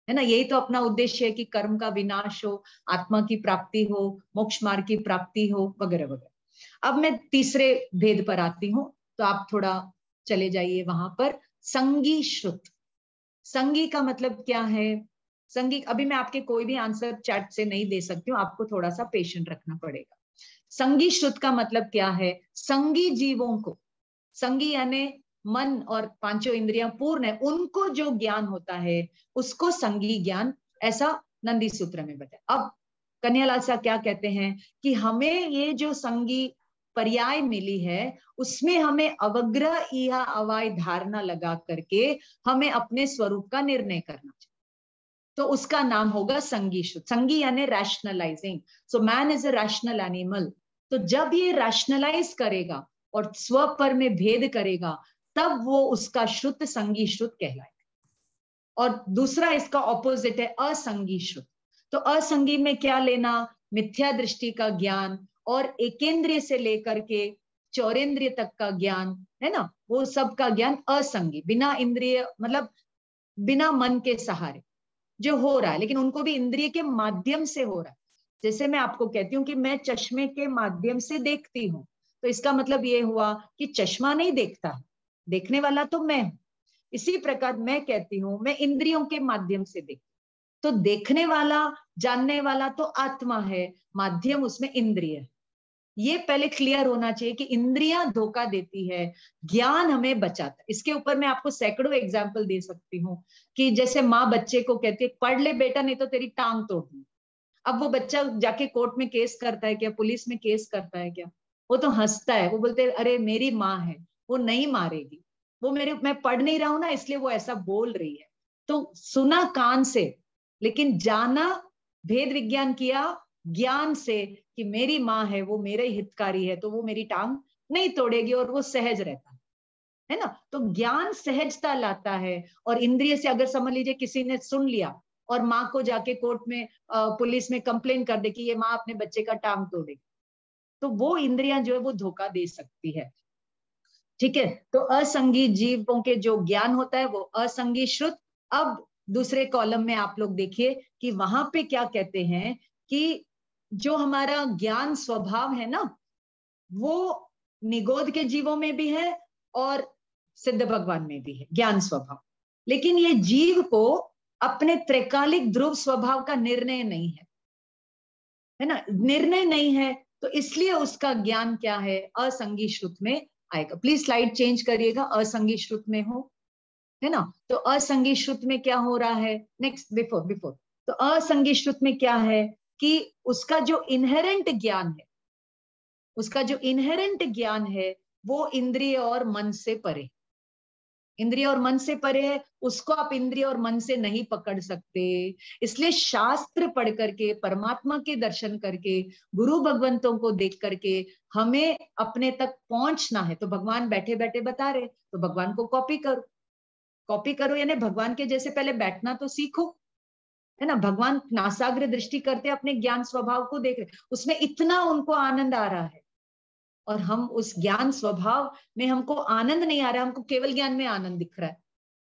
है ना। यही तो अपना उद्देश्य है कि कर्म का विनाश हो, आत्मा की प्राप्ति हो, मोक्ष मार्ग की प्राप्ति हो, वगैरह वगैरह। अब मैं तीसरे भेद पर आती हूँ, तो आप थोड़ा चले जाइए वहां पर। संगी श्रुत, संगी का मतलब क्या है? संगी, अभी मैं आपके कोई भी आंसर चैट से नहीं दे सकती हूँ, आपको थोड़ा सा पेशेंट रखना पड़ेगा। संगी श्रुत का मतलब क्या है? संगी जीवों को, संगी यानी मन और पांचों इंद्रियां पूर्ण है, उनको जो ज्ञान होता है उसको संगी ज्ञान, ऐसा नंदी सूत्र में बताया। अब कन्हैयालाल साहब क्या कहते हैं कि हमें ये जो संगी पर्याय मिली है उसमें हमें अवग्रह या अवाय धारणा लगा करके हमें अपने स्वरूप का निर्णय करना चाहिए, तो उसका नाम होगा संगी शुद्ध। संगी यानी rationalising, so man is a rational animal. तो जब ये रैशनलाइज करेगा और स्व पर में भेद करेगा, तब वो उसका शुद्ध संगी शुद्ध कहलाएगा। और दूसरा इसका ऑपोजिट है असंगी शुद्ध। तो असंगी में क्या लेना? मिथ्या दृष्टि का ज्ञान और एकेंद्रिय से लेकर के चौरेंद्रिय तक का ज्ञान, है ना, वो सब का ज्ञान असंगी, बिना इंद्रिय, मतलब बिना मन के सहारे जो हो रहा है, लेकिन उनको भी इंद्रिय के माध्यम से हो रहा है। जैसे मैं आपको कहती हूँ कि मैं चश्मे के माध्यम से देखती हूँ, तो इसका मतलब ये हुआ कि चश्मा नहीं देखता है, देखने वाला तो मैं हूं। इसी प्रकार मैं कहती हूं मैं इंद्रियों के माध्यम से देखती, तो देखने वाला, जानने वाला तो आत्मा है, माध्यम उसमें इंद्रिय है। ये पहले क्लियर होना चाहिए कि इंद्रियां धोखा देती है, ज्ञान हमें बचाता है। इसके ऊपर मैं आपको सैकड़ों एग्जाम्पल दे सकती हूँ कि जैसे माँ बच्चे को कहती है पढ़ ले बेटा नहीं तो तेरी टांग तोड़ दूंगी। अब वो बच्चा जाके कोर्ट में केस करता है क्या, पुलिस में केस करता है क्या? वो तो हंसता है, वो बोलते हैं अरे मेरी माँ है, वो नहीं मारेगी, वो मैं पढ़ नहीं रहा हूं ना इसलिए वो ऐसा बोल रही है। तो सुना कान से, लेकिन जाना, भेद विज्ञान किया ज्ञान से कि मेरी माँ है, वो मेरे हितकारी है, तो वो मेरी टांग नहीं तोड़ेगी, और वो सहज रहता है ना। तो ज्ञान सहजता लाता है। और इंद्रिय से अगर समझ लीजिए किसी ने सुन लिया और माँ को जाके कोर्ट में पुलिस में कंप्लेन कर दे कि ये माँ अपने बच्चे का टांग तोड़ेगी, तो वो इंद्रियां जो है वो धोखा दे सकती है। ठीक है, तो असंगी जीवों के जो ज्ञान होता है वो असंगी श्रुत। अब दूसरे कॉलम में आप लोग देखिए कि वहां पे क्या कहते हैं कि जो हमारा ज्ञान स्वभाव है ना, वो निगोद के जीवों में भी है और सिद्ध भगवान में भी है ज्ञान स्वभाव। लेकिन ये जीव को अपने त्रैकालिक ध्रुव स्वभाव का निर्णय नहीं है ना, निर्णय नहीं है, तो इसलिए उसका ज्ञान क्या है, असंगी श्रुत में आएगा। प्लीज स्लाइड चेंज करिएगा, असंगी श्रुत में हो, है ना। तो असंगी श्रुत में क्या हो रहा है, नेक्स्ट बिफोर तो असंगी श्रुत में क्या है कि उसका जो इनहेरेंट ज्ञान है, उसका जो इनहेरेंट ज्ञान है वो इंद्रिय और मन से परे, इंद्रिय और मन से परे है, उसको आप इंद्रिय और मन से नहीं पकड़ सकते। इसलिए शास्त्र पढ़ करके, परमात्मा के दर्शन करके, गुरु भगवंतों को देख करके हमें अपने तक पहुंचना है। तो भगवान बैठे बैठे बता रहे, तो भगवान को कॉपी करो, कॉपी करो यानी भगवान के जैसे पहले बैठना तो सीखो, है ना। भगवान नासाग्र दृष्टि करते अपने ज्ञान स्वभाव को देख रहे, उसमें इतना उनको आनंद आ रहा है, और हम उस ज्ञान स्वभाव में हमको आनंद नहीं आ रहा, हमको केवल ज्ञान में आनंद दिख रहा है,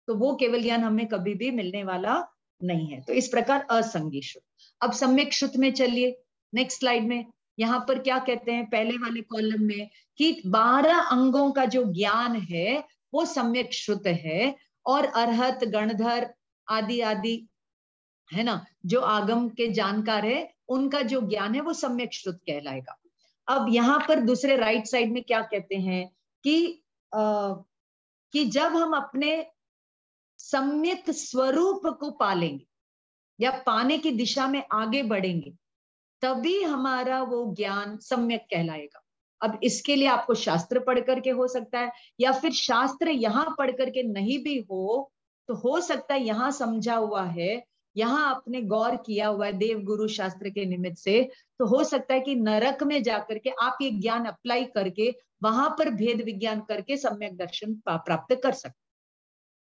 तो वो केवल ज्ञान हमें कभी भी मिलने वाला नहीं है। तो इस प्रकार असंगी शुद्ध। अब सम्यक शुद्ध में चलिए, नेक्स्ट स्लाइड में यहाँ पर क्या कहते हैं, पहले वाले कॉलम में कि 12 अंगों का जो ज्ञान है वो सम्यक शुद्ध है, और अरहत, गणधर आदि आदि, है ना, जो आगम के जानकार है उनका जो ज्ञान है वो सम्यक शुद्ध कहलाएगा। अब यहाँ पर दूसरे राइट साइड में क्या कहते हैं कि जब हम अपने सम्यक स्वरूप को पालेंगे या पाने की दिशा में आगे बढ़ेंगे, तभी हमारा वो ज्ञान सम्यक कहलाएगा। अब इसके लिए आपको शास्त्र पढ़ करके हो सकता है, या फिर शास्त्र यहाँ पढ़ करके नहीं भी हो तो हो सकता है यहाँ समझा हुआ है यहाँ आपने गौर किया हुआ है देव गुरु शास्त्र के निमित्त से, तो हो सकता है कि नरक में जाकर के आप ये ज्ञान अप्लाई करके वहां पर भेद विज्ञान करके सम्यक दर्शन प्राप्त कर सकते।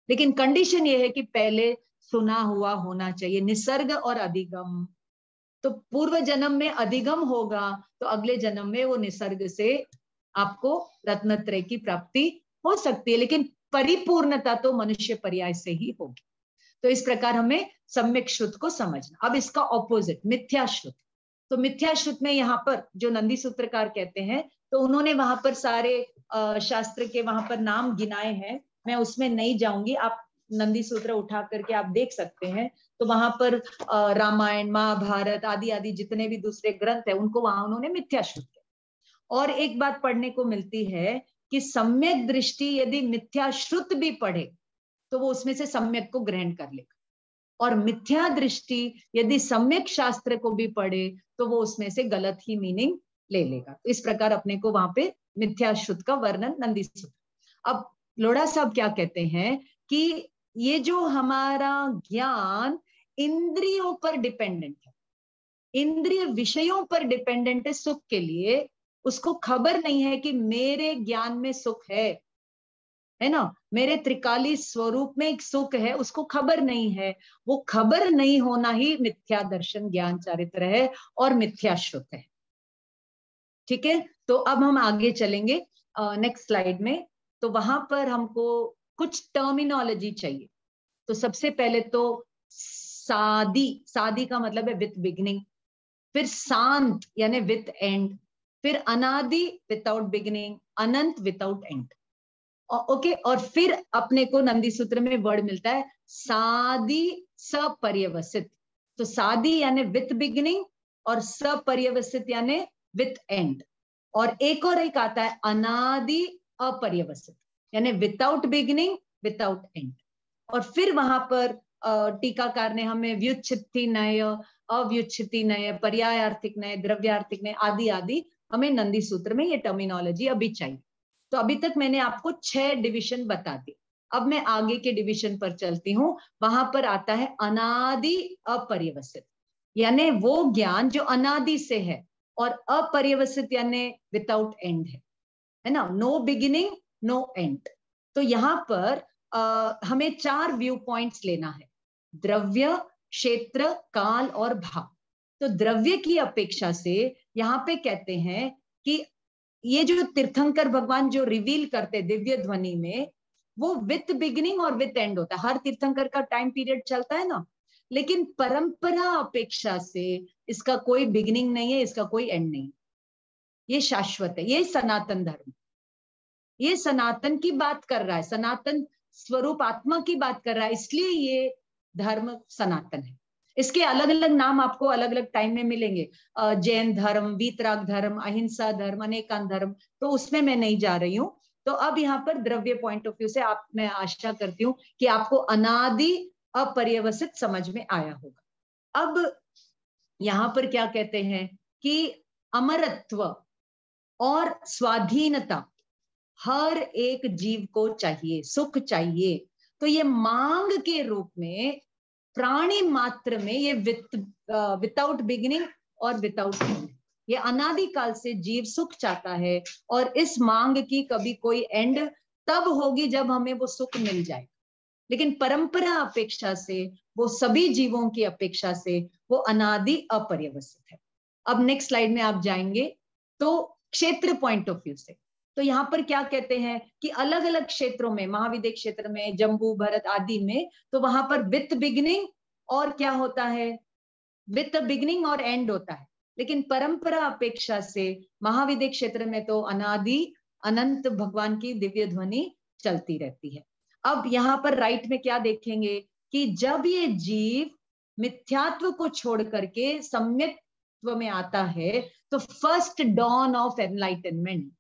लेकिन कंडीशन ये है कि पहले सुना हुआ होना चाहिए, निसर्ग और अधिगम। तो पूर्व जन्म में अधिगम होगा तो अगले जन्म में वो निसर्ग से आपको रत्नत्रय की प्राप्ति हो सकती है, लेकिन परिपूर्णता तो मनुष्य पर्याय से ही होगी। तो इस प्रकार हमें सम्यक श्रुत को समझना। अब इसका ऑपोजिट मिथ्या श्रुत। तो मिथ्या श्रुत में यहाँ पर जो नंदी सूत्रकार कहते हैं, तो उन्होंने वहां पर सारे शास्त्र के वहां पर नाम गिनाए हैं, मैं उसमें नहीं जाऊंगी, आप नंदी सूत्र उठा करके आप देख सकते हैं। तो वहां पर रामायण, महाभारत आदि आदि जितने भी दूसरे ग्रंथ है उनको वहां उन्होंने मिथ्या श्रुत किया। और एक बात पढ़ने को मिलती है कि सम्यक दृष्टि यदि मिथ्या श्रुत भी पढ़े तो वो उसमें से सम्यक को ग्रहण कर लेगा, और मिथ्या दृष्टि यदि सम्यक शास्त्र को भी पढ़े तो वो उसमें से गलत ही मीनिंग ले लेगा। इस प्रकार अपने को वहां पे मिथ्या श्रुत का वर्णन नंदी सूत्र। अब लोढ़ा साहब क्या कहते हैं कि ये जो हमारा ज्ञान इंद्रियों पर डिपेंडेंट है, इंद्रिय विषयों पर डिपेंडेंट है सुख के लिए, उसको खबर नहीं है कि मेरे ज्ञान में सुख है ना, मेरे त्रिकाली स्वरूप में एक सुख है, उसको खबर नहीं है। वो खबर नहीं होना ही मिथ्या दर्शन ज्ञान चारित्र है और मिथ्या श्रुत है। ठीक है, तो अब हम आगे चलेंगे नेक्स्ट स्लाइड में। तो वहां पर हमको कुछ टर्मिनोलॉजी चाहिए। तो सबसे पहले तो सादी, सादी का मतलब है विथ बिगिनिंग, फिर शांत यानी विथ एंड, फिर अनादि without beginning, Anant without and. Okay, और फिर अपने को नंदी सूत्र में वर्ड मिलता है सादी सपर्यवसित। तो सादी यानी विथ बिगिनिंग और सपर्यवसित यानी विथ एंड। और एक आता है अनादि अपर्यवसित यानी विदाउट बिगिनिंग विदाउट एंड। और फिर वहां पर टीकाकार ने हमें व्युच्छित्ति नय, अव्युच्छित्ति नय, पर्यायार्थिक नय, द्रव्यार्थिक नय आदि आदि हमें नंदी सूत्र में ये टर्मिनोलॉजी अभी चाहिए। तो अभी तक मैंने आपको 6 डिवीजन बता दी। अब मैं आगे के डिवीजन पर चलती हूँ। वहां पर आता है अनादि अपर्यवसित, यानी वो ज्ञान जो अनादि से है, और अपर्यवसित यानी विदाउट एंड है ना, नो बिगिनिंग नो एंड। तो यहाँ पर हमें 4 व्यू पॉइंट्स लेना है, द्रव्य, क्षेत्र, काल और भाव। तो द्रव्य की अपेक्षा से यहाँ पे कहते हैं कि ये जो तीर्थंकर भगवान जो रिवील करते दिव्य ध्वनि में, वो विथ बिगिनिंग और विथ एंड होता है। हर तीर्थंकर का टाइम पीरियड चलता है ना, लेकिन परंपरा अपेक्षा से इसका कोई बिगिनिंग नहीं है, इसका कोई एंड नहीं। ये शाश्वत है, ये सनातन धर्म, ये सनातन की बात कर रहा है, सनातन स्वरूप आत्मा की बात कर रहा है, इसलिए ये धर्म सनातन है। इसके अलग अलग नाम आपको अलग अलग टाइम में मिलेंगे, जैन धर्म, वीतराग धर्म, अहिंसा धर्म, अनेकांत धर्म, तो उसमें मैं नहीं जा रही हूँ। तो अब यहाँ पर द्रव्य पॉइंट ऑफ व्यू से मैं आशा करती हूँ कि आपको अनादि अपर्यवसित समझ में आया होगा। अब यहाँ पर क्या कहते हैं कि अमरत्व और स्वाधीनता हर एक जीव को चाहिए, सुख चाहिए। तो ये मांग के रूप में प्राणी मात्र में ये विदाउट बिगिनिंग और विदाउट एंड, ये अनादिकाल से जीव सुख चाहता है, और इस मांग की कभी कोई एंड तब होगी जब हमें वो सुख मिल जाए। लेकिन परंपरा अपेक्षा से, वो सभी जीवों की अपेक्षा से वो अनादि अपर्यवसित है। अब नेक्स्ट स्लाइड में आप जाएंगे तो क्षेत्र पॉइंट ऑफ व्यू से, तो यहाँ पर क्या कहते हैं कि अलग अलग क्षेत्रों में, महाविदेह क्षेत्र में, जम्बू भरत आदि में, तो वहां पर विथ बिगिनिंग और क्या होता है, विथ बिगिनिंग और एंड होता है। लेकिन परंपरा अपेक्षा से महाविदेह क्षेत्र में तो अनादि अनंत भगवान की दिव्य ध्वनि चलती रहती है। अब यहाँ पर राइट में क्या देखेंगे कि जब ये जीव मिथ्यात्व को छोड़ करके सम्यक्त्व में आता है, तो फर्स्ट डॉन ऑफ एनलाइटनमेंट,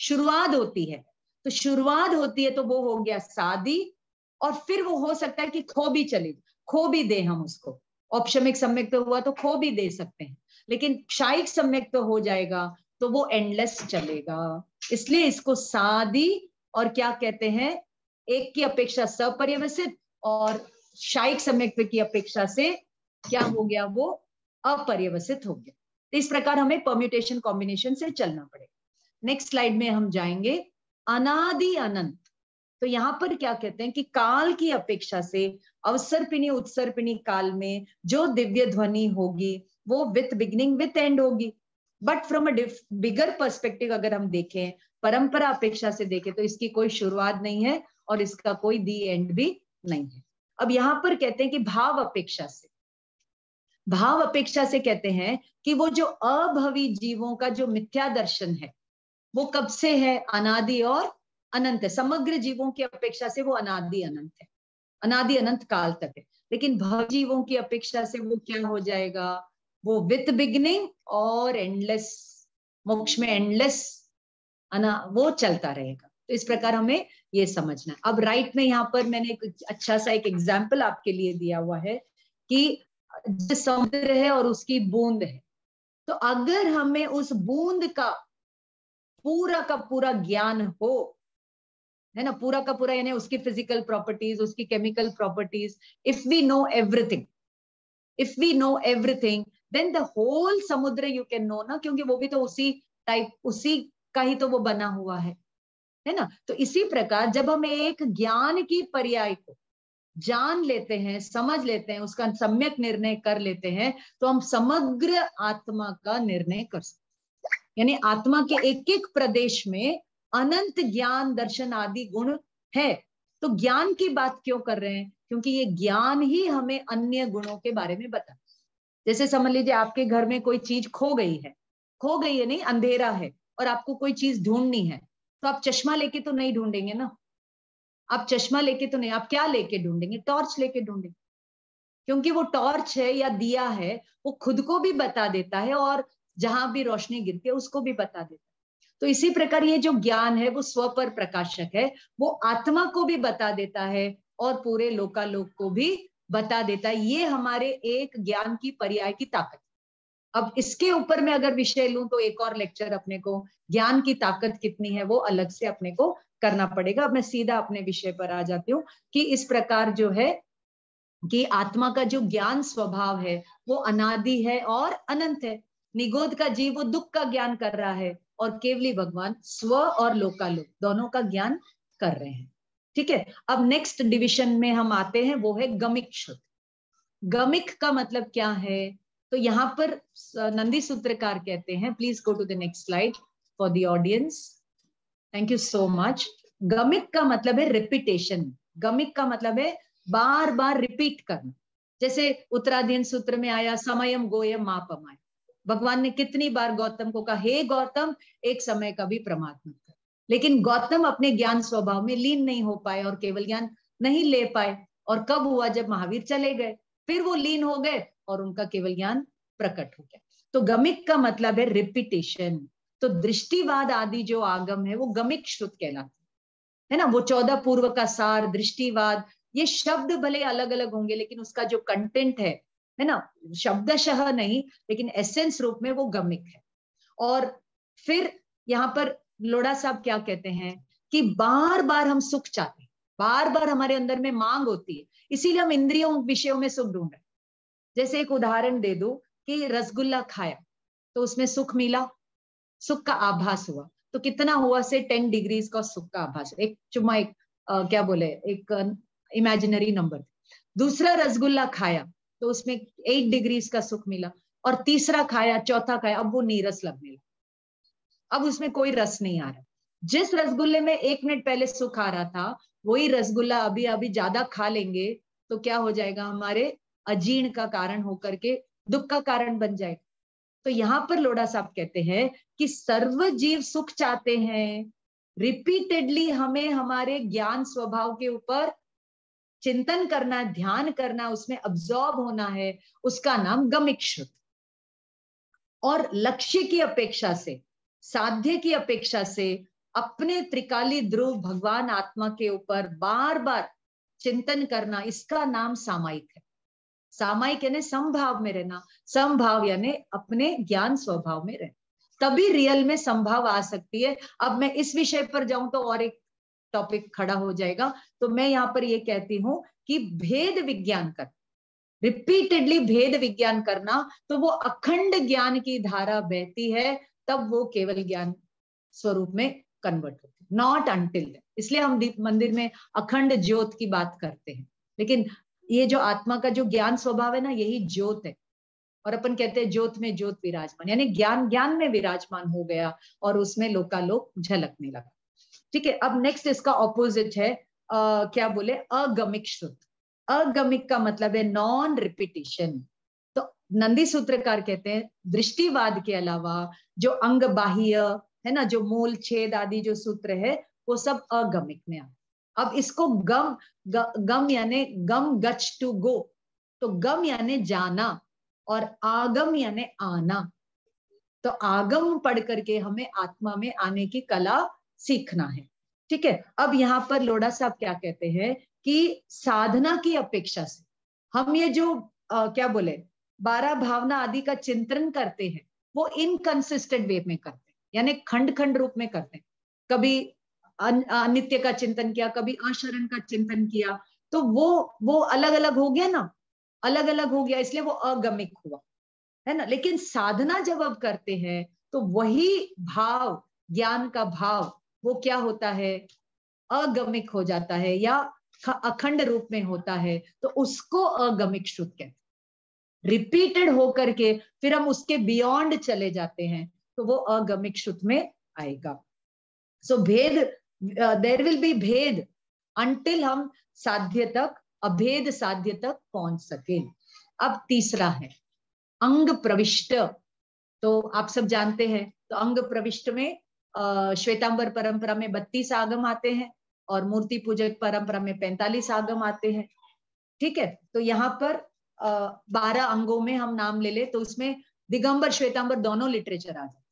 शुरुआत होती है। तो शुरुआत होती है तो वो हो गया सादी, और फिर वो हो सकता है कि खो भी चले, खो भी दे हम उसको, औपशमिक सम्यक तो हुआ तो खो भी दे सकते हैं, लेकिन क्षायिक सम्यक तो हो जाएगा तो वो एंडलेस चलेगा। इसलिए इसको सादी और क्या कहते हैं, एक की अपेक्षा सपर्यवसित और क्षायिक सम्यक्त्व की अपेक्षा से क्या हो गया, वो अपर्यवसित हो गया। तो इस प्रकार हमें परम्यूटेशन कॉम्बिनेशन से चलना पड़ेगा। नेक्स्ट स्लाइड में हम जाएंगे अनादि अनंत। तो यहाँ पर क्या कहते हैं कि काल की अपेक्षा से अवसर्पिणी उत्सर्पिणी काल में जो दिव्य ध्वनि होगी वो विथ बिगिनिंग विथ एंड होगी। But from a bigger perspective अगर हम देखें, परंपरा अपेक्षा से देखें, तो इसकी कोई शुरुआत नहीं है और इसका कोई दी एंड भी नहीं है। अब यहाँ पर कहते हैं कि भाव अपेक्षा से, भाव अपेक्षा से कहते हैं कि वो जो अभवी जीवों का जो मिथ्या दर्शन है वो कब से है, अनादि और अनंत है। समग्र जीवों की अपेक्षा से वो अनादि अनंत है, अनादि अनंत काल तक है। लेकिन भव जीवों की अपेक्षा से वो क्या हो जाएगा, वो विथ बिगिनिंग और एंडलेस, मोक्ष में एंडलेस वो चलता रहेगा। तो इस प्रकार हमें ये समझना है। अब राइट में यहाँ पर मैंने एक अच्छा सा एक एग्जाम्पल आपके लिए दिया हुआ है कि जो समुद्र है और उसकी बूंद है, तो अगर हमें उस बूंद का पूरा ज्ञान हो, है ना, पूरा का पूरा, यानी उसकी फिजिकल प्रॉपर्टीज, उसकी chemical properties, if we know everything then the whole समुद्र यू कैन नो ना, क्योंकि वो भी तो उसी टाइप, उसी का ही तो वो बना हुआ है ना। तो इसी प्रकार जब हम एक ज्ञान की पर्याय को जान लेते हैं, समझ लेते हैं, उसका सम्यक निर्णय कर लेते हैं, तो हम समग्र आत्मा का निर्णय कर सकते हैं। यानी आत्मा के एक एक प्रदेश में अनंत ज्ञान दर्शन आदि गुण है। तो ज्ञान की बात क्यों कर रहे हैं, क्योंकि ये ज्ञान ही हमें अन्य गुणों के बारे में बता। जैसे समझ लीजिए आपके घर में कोई चीज खो गई है नहीं, अंधेरा है और आपको कोई चीज ढूंढनी है, तो आप चश्मा लेके तो नहीं ढूंढेंगे ना, आप चश्मा लेके तो नहीं, आप क्या लेके ढूंढेंगे, टॉर्च लेके ढूंढेंगे, क्योंकि वो टॉर्च है या दिया है वो खुद को भी बता देता है और जहां भी रोशनी गिरती है उसको भी बता देता है। तो इसी प्रकार ये जो ज्ञान है वो स्व पर प्रकाशक है, वो आत्मा को भी बता देता है और पूरे लोकालोक को भी बता देता है। ये हमारे एक ज्ञान की पर्याय की ताकत। अब इसके ऊपर मैं अगर विषय लूं तो एक और लेक्चर अपने को ज्ञान की ताकत कितनी है वो अलग से अपने को करना पड़ेगा। अब मैं सीधा अपने विषय पर आ जाती हूँ कि इस प्रकार जो है कि आत्मा का जो ज्ञान स्वभाव है वो अनादि है और अनंत है। निगोद का जीव वो दुख का ज्ञान कर रहा है और केवली भगवान स्व और लोकालोक दोनों का ज्ञान कर रहे हैं। ठीक है, अब नेक्स्ट डिविजन में हम आते हैं, वो है गमिक शुद्ध। गमिक का मतलब क्या है, तो यहाँ पर नंदी सूत्रकार कहते हैं, please go to the next slide for the audience, thank you so much. गमिक का मतलब है रिपीटेशन, गमिक का मतलब है बार बार रिपीट करना। जैसे उत्तराधीन सूत्र में आया समयम गोयम मापमाय, भगवान ने कितनी बार गौतम को कहा, हे गौतम एक समय का भी प्रमाद मत कर। लेकिन गौतम अपने ज्ञान स्वभाव में लीन नहीं हो पाए और केवल ज्ञान नहीं ले पाए, और कब हुआ, जब महावीर चले गए, फिर वो लीन हो गए और उनका केवल ज्ञान प्रकट हो गया। तो गमिक का मतलब है रिपीटेशन। तो दृष्टिवाद आदि जो आगम है वो गमिक श्रुत कहलाते है ना। वो 14 पूर्व का सार, दृष्टिवाद, ये शब्द भले अलग अलग होंगे लेकिन उसका जो कंटेंट है ना, शब्दशः नहीं लेकिन एसेंस रूप में वो गमिक है। और फिर यहाँ पर लोढ़ा साहब क्या कहते हैं कि बार बार हम सुख चाहते हैं, बार बार हमारे अंदर में मांग होती है, इसीलिए हम इंद्रियों विषयों में सुख ढूंढ रहे हैं। जैसे एक उदाहरण दे दूं कि रसगुल्ला खाया तो उसमें सुख मिला, सुख का आभास हुआ, तो कितना हुआ से 10 डिग्रीज का सुख का आभास, एक चुम्मा, एक क्या बोले, एक इमेजिनरी नंबर। दूसरा रसगुल्ला खाया तो उसमें 8 डिग्रीज का सुख मिला, और तीसरा खाया, चौथा खाया, अब वो नीरस लगने लगा, अब उसमें कोई रस नहीं आ रहा। जिस रसगुल्ले में 1 मिनट पहले सुख आ रहा था वही रसगुल्ला अभी अभी ज्यादा खा लेंगे तो क्या हो जाएगा, हमारे अजीर्ण का कारण होकर के दुख का कारण बन जाएगा। तो यहां पर लोढ़ा साहब कहते हैं कि सर्व जीव सुख चाहते हैं, रिपीटेडली हमें हमारे ज्ञान स्वभाव के ऊपर चिंतन करना, ध्यान करना, उसमें अब्सॉर्ब होना है, उसका नाम गमिक शुद्ध। और लक्ष्य की अपेक्षा से, साध्य की अपेक्षा से अपने त्रिकाली ध्रुव भगवान आत्मा के ऊपर बार बार चिंतन करना, इसका नाम सामायिक है। सामायिक यानी समभाव में रहना, समभाव यानी अपने ज्ञान स्वभाव में रहना, तभी रियल में संभाव आ सकती है। अब मैं इस विषय पर जाऊं तो और एक टॉपिक खड़ा हो जाएगा, तो मैं यहाँ पर ये कहती हूं कि भेद विज्ञान कर, रिपीटेडली भेद विज्ञान करना, तो वो अखंड ज्ञान की धारा बहती है, तब वो केवल ज्ञान स्वरूप में कन्वर्ट होती है, नॉट अंटिल। इसलिए हम दीप मंदिर में अखंड ज्योत की बात करते हैं, लेकिन ये जो आत्मा का जो ज्ञान स्वभाव है ना, यही ज्योत है। और अपन कहते हैं ज्योत में ज्योत विराजमान, यानी ज्ञान ज्ञान में विराजमान हो गया और उसमें लोकालोक झलकने लगा। ठीक है, अब नेक्स्ट इसका ऑपोजिट है क्या बोले, अगमिक शुद्ध। अगमिक का मतलब है नॉन रिपीटिशन। तो नंदी सूत्रकार कहते हैं दृष्टिवाद के अलावा जो अंग बाह्य है ना, जो मूल छेद आदि जो सूत्र है, वो सब अगमिक में आ। अब इसको गम यानी गम गच टू गो, तो गम यानी जाना और आगम यानी आना। तो आगम पढ़ करके हमें आत्मा में आने की कला सीखना है। ठीक है, अब यहाँ पर लोढ़ा साहब क्या कहते हैं कि साधना की अपेक्षा से हम ये जो क्या बोले 12 भावना आदि का चिंतन करते हैं, वो इनकंसिस्टेंट वे में करते हैं, यानी खंड खंड रूप में करते हैं। कभी अनित्य का चिंतन किया, कभी अशरण का चिंतन किया, तो वो अलग अलग हो गया ना, अलग अलग हो गया, इसलिए वो अगमिक हुआ, है ना। लेकिन साधना जब अब करते हैं तो वही भाव, ज्ञान का भाव, वो क्या होता है, अगमिक हो जाता है या अखंड रूप में होता है, तो उसको अगमिक शुद्ध कहते हैं। रिपीटेड होकर के फिर हम उसके बियॉन्ड चले जाते हैं, तो वो अगमिक शुद्ध में आएगा। सो भेद, देयर विल बी भेद अंटिल हम साध्य तक, अभेद साध्य तक पहुंच सके। अब तीसरा है अंग प्रविष्ट। तो आप सब जानते हैं, तो अंग प्रविष्ट में श्वेतांबर परंपरा में 32 आगम आते हैं और मूर्ति पूजक परंपरा में 45 आगम आते हैं। ठीक है, तो यहाँ पर 12 अंगों में हम नाम ले ले तो उसमें दिगंबर श्वेतांबर दोनों लिटरेचर आ जाते,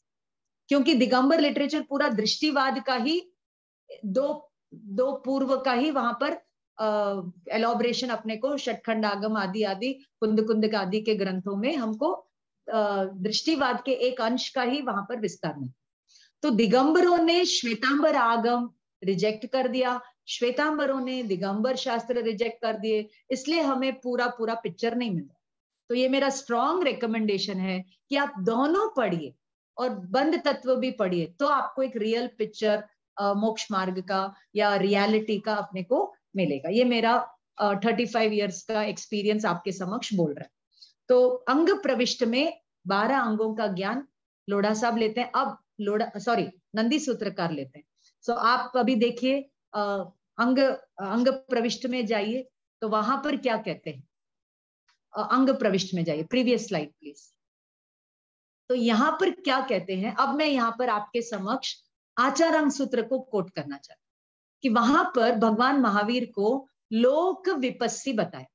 क्योंकि दिगंबर लिटरेचर पूरा दृष्टिवाद का ही दो पूर्व का ही वहां पर एलॉबरेशन अपने को षटखंड आगम आदि आदि कुंद आदि के ग्रंथों में हमको दृष्टिवाद के एक अंश का ही वहां पर विस्तार मिलता। तो दिगंबरों ने श्वेतांबर आगम रिजेक्ट कर दिया, श्वेतांबरों ने दिगंबर शास्त्र रिजेक्ट कर दिए, इसलिए हमें पूरा पिक्चर नहीं मिल रहा। तो ये मेरा स्ट्रॉन्ग रिकमेंडेशन है कि आप दोनों पढ़िए और बंद तत्व भी पढ़िए, तो आपको एक रियल पिक्चर मोक्ष मार्ग का या रियलिटी का अपने को मिलेगा। ये मेरा 35 इयर्स का एक्सपीरियंस आपके समक्ष बोल रहा है। तो अंग प्रविष्ट में 12 अंगों का ज्ञान लोढ़ा साहब लेते हैं। अब नंदी सूत्रकार लेते हैं। सो आप अभी देखिए अंग प्रविष्ट में जाइए, तो वहां पर क्या कहते हैं, अंग प्रविष्ट में जाइए, प्रीवियस स्लाइड प्लीज। तो यहाँ पर क्या कहते हैं, अब मैं यहाँ पर आपके समक्ष आचारांग सूत्र को कोट करना चाहती हूँ कि वहां पर भगवान महावीर को लोक विपस्सी बताया,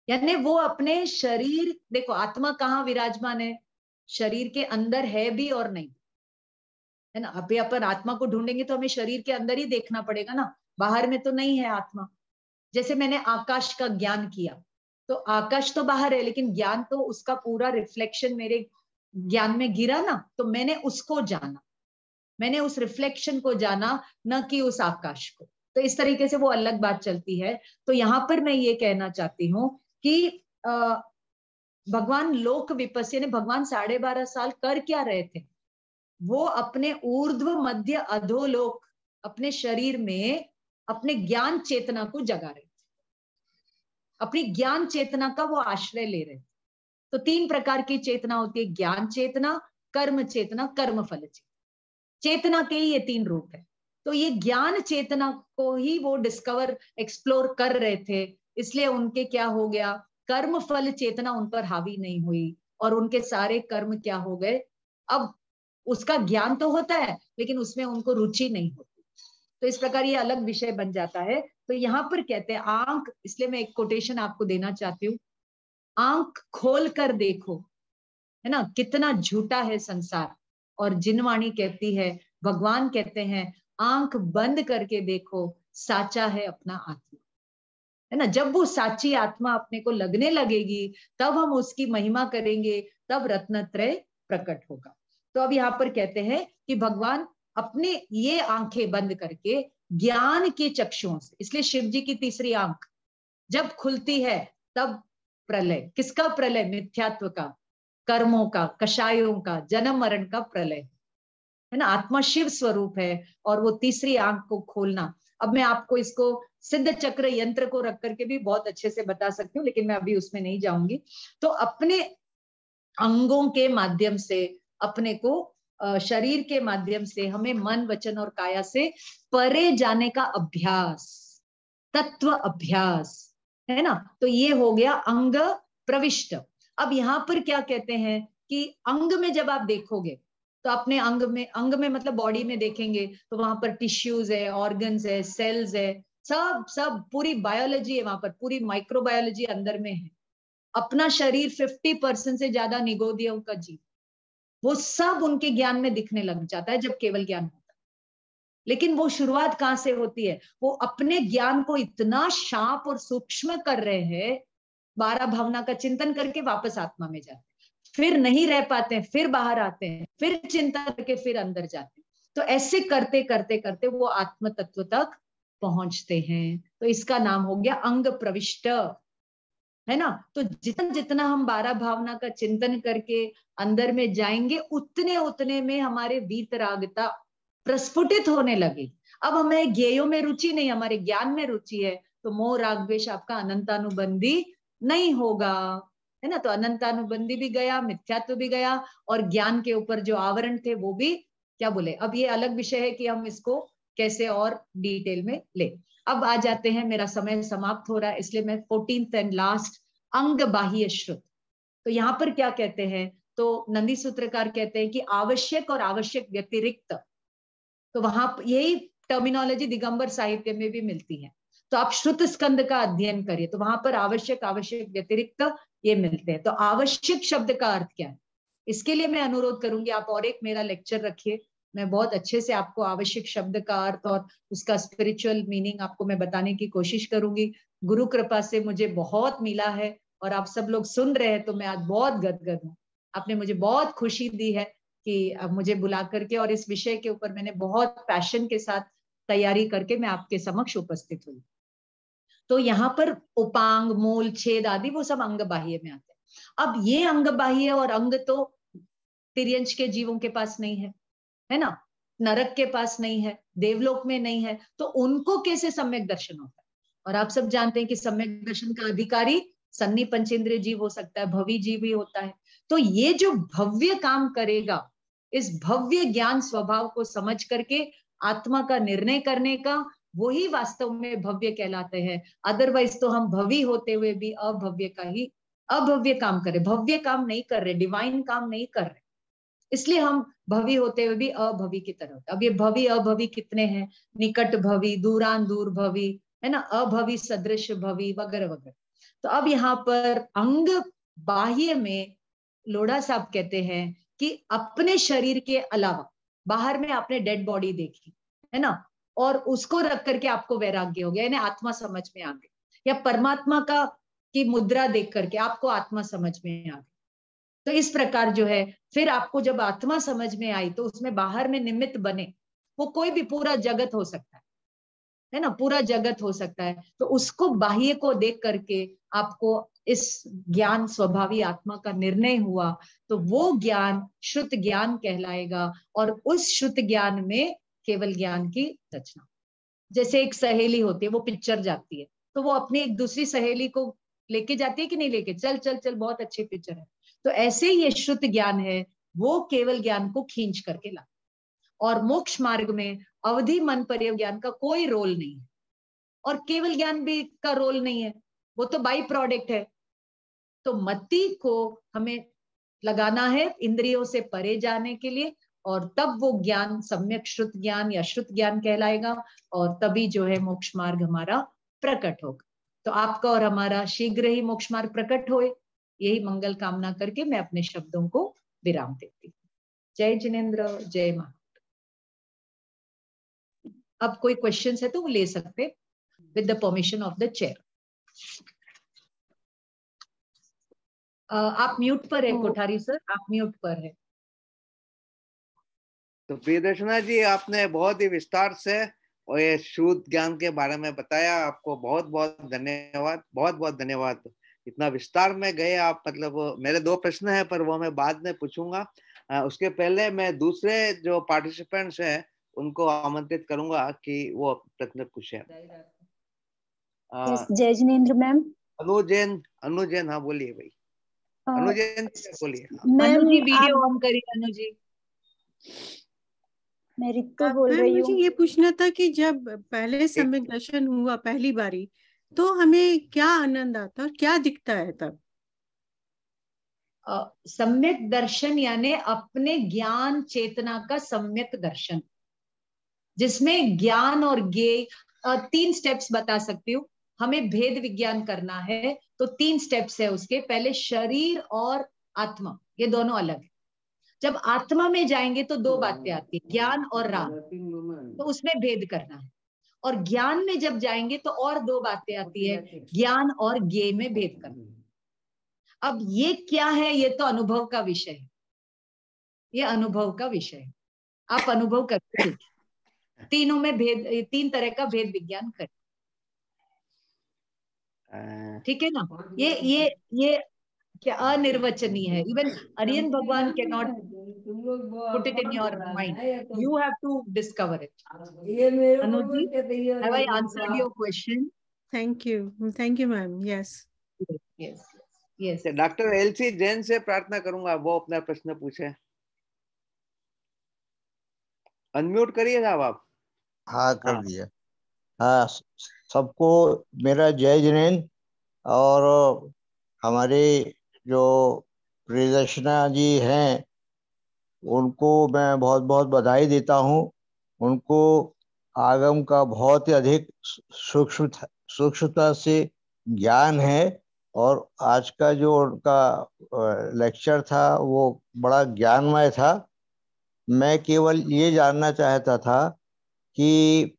यानी वो अपने शरीर, देखो आत्मा कहाँ विराजमान है, शरीर के अंदर है भी और नहीं, है ना। अभी अपन आत्मा को ढूंढेंगे तो हमें शरीर के अंदर ही देखना पड़ेगा ना, बाहर में तो नहीं है आत्मा। जैसे मैंने आकाश का ज्ञान किया, तो आकाश तो बाहर है, लेकिन ज्ञान तो उसका पूरा रिफ्लेक्शन मेरे ज्ञान में गिरा ना, तो मैंने उसको जाना, मैंने उस रिफ्लेक्शन को जाना, न कि उस आकाश को। तो इस तरीके से वो अलग बात चलती है। तो यहाँ पर मैं ये कहना चाहती हूँ कि भगवान लोक विपस्सी ने भगवान 12.5 साल कर क्या रहे थे, वो अपने ऊर्ध्व मध्य अधोलोक, अपने शरीर में अपने ज्ञान चेतना को जगा रहे थे, अपनी ज्ञान चेतना का वो आश्रय ले रहे थे। तो 3 प्रकार की चेतना होती है, ज्ञान चेतना, कर्म चेतना, कर्म फल चेतना। चेतना के ही ये 3 रूप है। तो ये ज्ञान चेतना को ही वो डिस्कवर, एक्सप्लोर कर रहे थे, इसलिए उनके क्या हो गया, कर्म फल चेतना उन पर हावी नहीं हुई और उनके सारे कर्म क्या हो गए, अब उसका ज्ञान तो होता है लेकिन उसमें उनको रुचि नहीं होती। तो इस प्रकार ये अलग विषय बन जाता है। तो यहाँ पर कहते हैं आंख, इसलिए मैं एक कोटेशन आपको देना चाहती हूँ, आंख खोल कर देखो, है ना, कितना झूठा है संसार। और जिनवाणी कहती है, भगवान कहते हैं आंख बंद करके देखो, साचा है अपना आत्मा, है ना। जब वो साची आत्मा अपने को लगने लगेगी, तब हम उसकी महिमा करेंगे, तब रत्नत्रय प्रकट होगा। तो अब यहाँ पर कहते हैं कि भगवान अपने ये आंखें बंद करके ज्ञान के चक्षुओं से, इसलिए शिव जी की तीसरी आंख जब खुलती है, तब प्रलय। किसका प्रलय? मिथ्यात्व का, कर्मों का, कषायों का, जन्म मरण का प्रलय है ना। आत्मा शिव स्वरूप है और वो तीसरी आंख को खोलना। अब मैं आपको इसको सिद्ध चक्र यंत्र को रख करके भी बहुत अच्छे से बता सकती हूँ, लेकिन मैं अभी उसमें नहीं जाऊंगी। तो अपने अंगों के माध्यम से, अपने को शरीर के माध्यम से हमें मन, वचन और काया से परे जाने का अभ्यास, तत्व अभ्यास है ना। तो ये हो गया अंग प्रविष्ट। अब यहाँ पर क्या कहते हैं कि अंग में जब आप देखोगे तो अपने अंग में मतलब बॉडी में देखेंगे तो वहां पर टिश्यूज है, ऑर्गन्स है, सेल्स है, सब पूरी बायोलॉजी है वहां पर, पूरी माइक्रोबायोलॉजी अंदर में है। अपना शरीर 50% से ज्यादा निगोदियों का जीव, वो सब उनके ज्ञान में दिखने लग जाता है जब केवल ज्ञान होता है। लेकिन वो शुरुआत कहां से होती है? वो अपने ज्ञान को इतना शार्प और सूक्ष्म कर रहे हैं, 12 भावना का चिंतन करके वापस आत्मा में जाते हैं, फिर नहीं रह पाते हैं, फिर बाहर आते हैं, फिर चिंता करके फिर अंदर जाते हैं। तो ऐसे करते करते करते वो आत्म तत्व तक पहुंचते हैं। तो इसका नाम हो गया अंग प्रविष्ट, है ना। तो जितना जितना हम 12 भावना का चिंतन करके अंदर में जाएंगे, उतने उतने में हमारे वीतरागता प्रस्फुटित होने लगे। अब हमें ज्ञेयों में रुचि नहीं, हमारे ज्ञान में रुचि है, तो मोह राग द्वेष आपका अनंतानुबंधी नहीं होगा, है ना। तो अनंतानुबंधी भी गया, मिथ्यात्व भी गया, और ज्ञान के ऊपर जो आवरण थे वो भी, क्या बोले, अब ये अलग विषय है कि हम इसको कैसे और डिटेल में ले। अब आ जाते हैं, मेरा समय समाप्त हो रहा है इसलिए मैं 14th एंड लास्ट, अंग बाह्य श्रुत। तो यहाँ पर क्या कहते हैं? तो नंदी सूत्रकार कहते हैं कि आवश्यक और आवश्यक व्यतिरिक्त। तो वहां यही टर्मिनोलॉजी दिगंबर साहित्य में भी मिलती है। तो आप श्रुत स्कंद का अध्ययन करिए तो वहां पर आवश्यक, आवश्यक, व्यतिरिक्त ये मिलते हैं। तो आवश्यक शब्द का अर्थ क्या है, इसके लिए मैं अनुरोध करूंगी आप और एक मेरा लेक्चर रखिए, मैं बहुत अच्छे से आपको आवश्यक शब्द का अर्थ और उसका स्पिरिचुअल मीनिंग आपको मैं बताने की कोशिश करूंगी। गुरु कृपा से मुझे बहुत मिला है और आप सब लोग सुन रहे हैं तो मैं आज बहुत गदगद हूँ। आपने मुझे बहुत खुशी दी है कि अब मुझे बुला करके, और इस विषय के ऊपर मैंने बहुत पैशन के साथ तैयारी करके मैं आपके समक्ष उपस्थित हुई। तो यहाँ पर उपांग, मूल, छेद आदि वो सब अंग बाह्य में आते हैं। अब ये अंग बाह्य और अंग तो तिर्यंश के जीवों के पास नहीं है ना, नरक के पास नहीं है, देवलोक में नहीं है, तो उनको कैसे सम्यक दर्शन होता है? और आप सब जानते हैं कि सम्यक दर्शन का अधिकारी सन्नी पंचेंद्रिय जीव हो सकता है, भवी जीव भी होता है। तो ये जो भव्य काम करेगा, इस भव्य ज्ञान स्वभाव को समझ करके आत्मा का निर्णय करने का, वही वास्तव में भव्य कहलाते हैं। अदरवाइज तो हम भवी होते हुए भी अभव्य का ही, अभव्य काम कर रहे, भव्य काम नहीं कर रहे, डिवाइन काम नहीं कर रहे, इसलिए हम भवी होते हुए भी अभवी की तरह होते। अब ये भवी अभवी कितने हैं? निकट भवी, दूरान दूर भवी, है ना, अभवी सदृश भवी, वगैरह वगैरह। तो अब यहाँ पर अंग बाह्य में लोढ़ा साहब कहते हैं कि अपने शरीर के अलावा बाहर में आपने डेड बॉडी देखी, है ना, और उसको रख करके आपको वैराग्य हो गया, यानी आत्मा समझ में आ गई, या परमात्मा का की मुद्रा देख करके आपको आत्मा समझ में आ गई। तो इस प्रकार जो है, फिर आपको जब आत्मा समझ में आई तो उसमें बाहर में निमित्त बने, वो कोई भी पूरा जगत हो सकता है ना, पूरा जगत हो सकता है। तो उसको बाह्य को देख करके आपको इस ज्ञान स्वभावी आत्मा का निर्णय हुआ, तो वो ज्ञान श्रुत ज्ञान कहलाएगा। और उस श्रुत ज्ञान में केवल ज्ञान की रचना, जैसे एक सहेली होती है, वो पिक्चर जाती है तो वो अपनी एक दूसरी सहेली को लेके जाती है कि नहीं लेके, चल चल चल बहुत अच्छी पिक्चर है। तो ऐसे ही ये शुद्ध ज्ञान है, वो केवल ज्ञान को खींच करके ला। और मोक्ष मार्ग में अवधि मन पर्यव ज्ञान का कोई रोल नहीं है, और केवल ज्ञान भी का रोल नहीं है, वो तो बाई प्रोडक्ट है। तो मति को हमें लगाना है इंद्रियों से परे जाने के लिए, और तब वो ज्ञान सम्यक श्रुत ज्ञान या श्रुत ज्ञान कहलाएगा, और तभी जो है मोक्ष मार्ग हमारा प्रकट होगा। तो आपका और हमारा शीघ्र ही मोक्ष मार्ग प्रकट होए, यही मंगल कामना करके मैं अपने शब्दों को विराम देती हूँ। जय जिनेन्द्र, जय मां। अब कोई क्वेश्चंस है तो वो ले सकते with the permission of the chair. आप म्यूट पर है कोठारी सर, आप म्यूट पर है। तो प्रियदर्शना जी, आपने बहुत ही विस्तार से और ये शुद्ध ज्ञान के बारे में बताया, आपको बहुत बहुत धन्यवाद, बहुत बहुत धन्यवाद। इतना विस्तार में गए आप, मतलब मेरे 2 प्रश्न है पर वो मैं बाद में पूछूंगा। उसके पहले मैं दूसरे जो पार्टिसिपेंट्स हैं उनको आमंत्रित करूंगा कि वो प्रश्न पूछे। जय जिनेंद्र मैम। अनु जैन, हाँ बोलिए भाई। अनु जैन बोलिए। अनु जी वीडियो ऑन करिए। अनु जी, मैं रितु बोल रही हूँ। मुझे ये पूछना था कि जब पहले सम्यक दर्शन हुआ पहली बारी, तो हमें क्या आनंद आता और क्या दिखता है तब? सम्यक दर्शन यानी अपने ज्ञान चेतना का सम्यक दर्शन, जिसमें ज्ञान और ज्ञेय 3 स्टेप्स बता सकती हूँ। हमें भेद विज्ञान करना है तो 3 स्टेप्स है उसके। पहले शरीर और आत्मा, ये दोनों अलग है। जब आत्मा में जाएंगे तो 2 बातें आती है, ज्ञान और राग, तो उसमें भेद करना है। और ज्ञान में जब जाएंगे तो और 2 बातें आती है, ज्ञान और ज्ञेय में भेद करना। अब ये क्या है, ये तो अनुभव का विषय है, ये अनुभव का विषय है। आप अनुभव करके देखिए, तीनों में भेद, 3 तरह का भेद विज्ञान करें, ठीक है ना। ये क्या अनिर्वचनीय है। इवन अरियन भगवान can not put it in your mind, you have to discover it. Anuj ji, have I answered your question? Thank you ma'am. Yes yes yes. Doctor LC Jain से प्रार्थना करूंगा वो अपना प्रश्न पूछे। अनम्यूट करिए साहब आप। हाँ कर दिया। हाँ, सबको मेरा जय जिनेंद्र। और हमारे जो प्रियदर्शना जी हैं उनको मैं बहुत बहुत बधाई देता हूँ। उनको आगम का बहुत ही अधिक सूक्ष्मता से ज्ञान है, और आज का जो उनका लेक्चर था वो बड़ा ज्ञानमय था। मैं केवल ये जानना चाहता था कि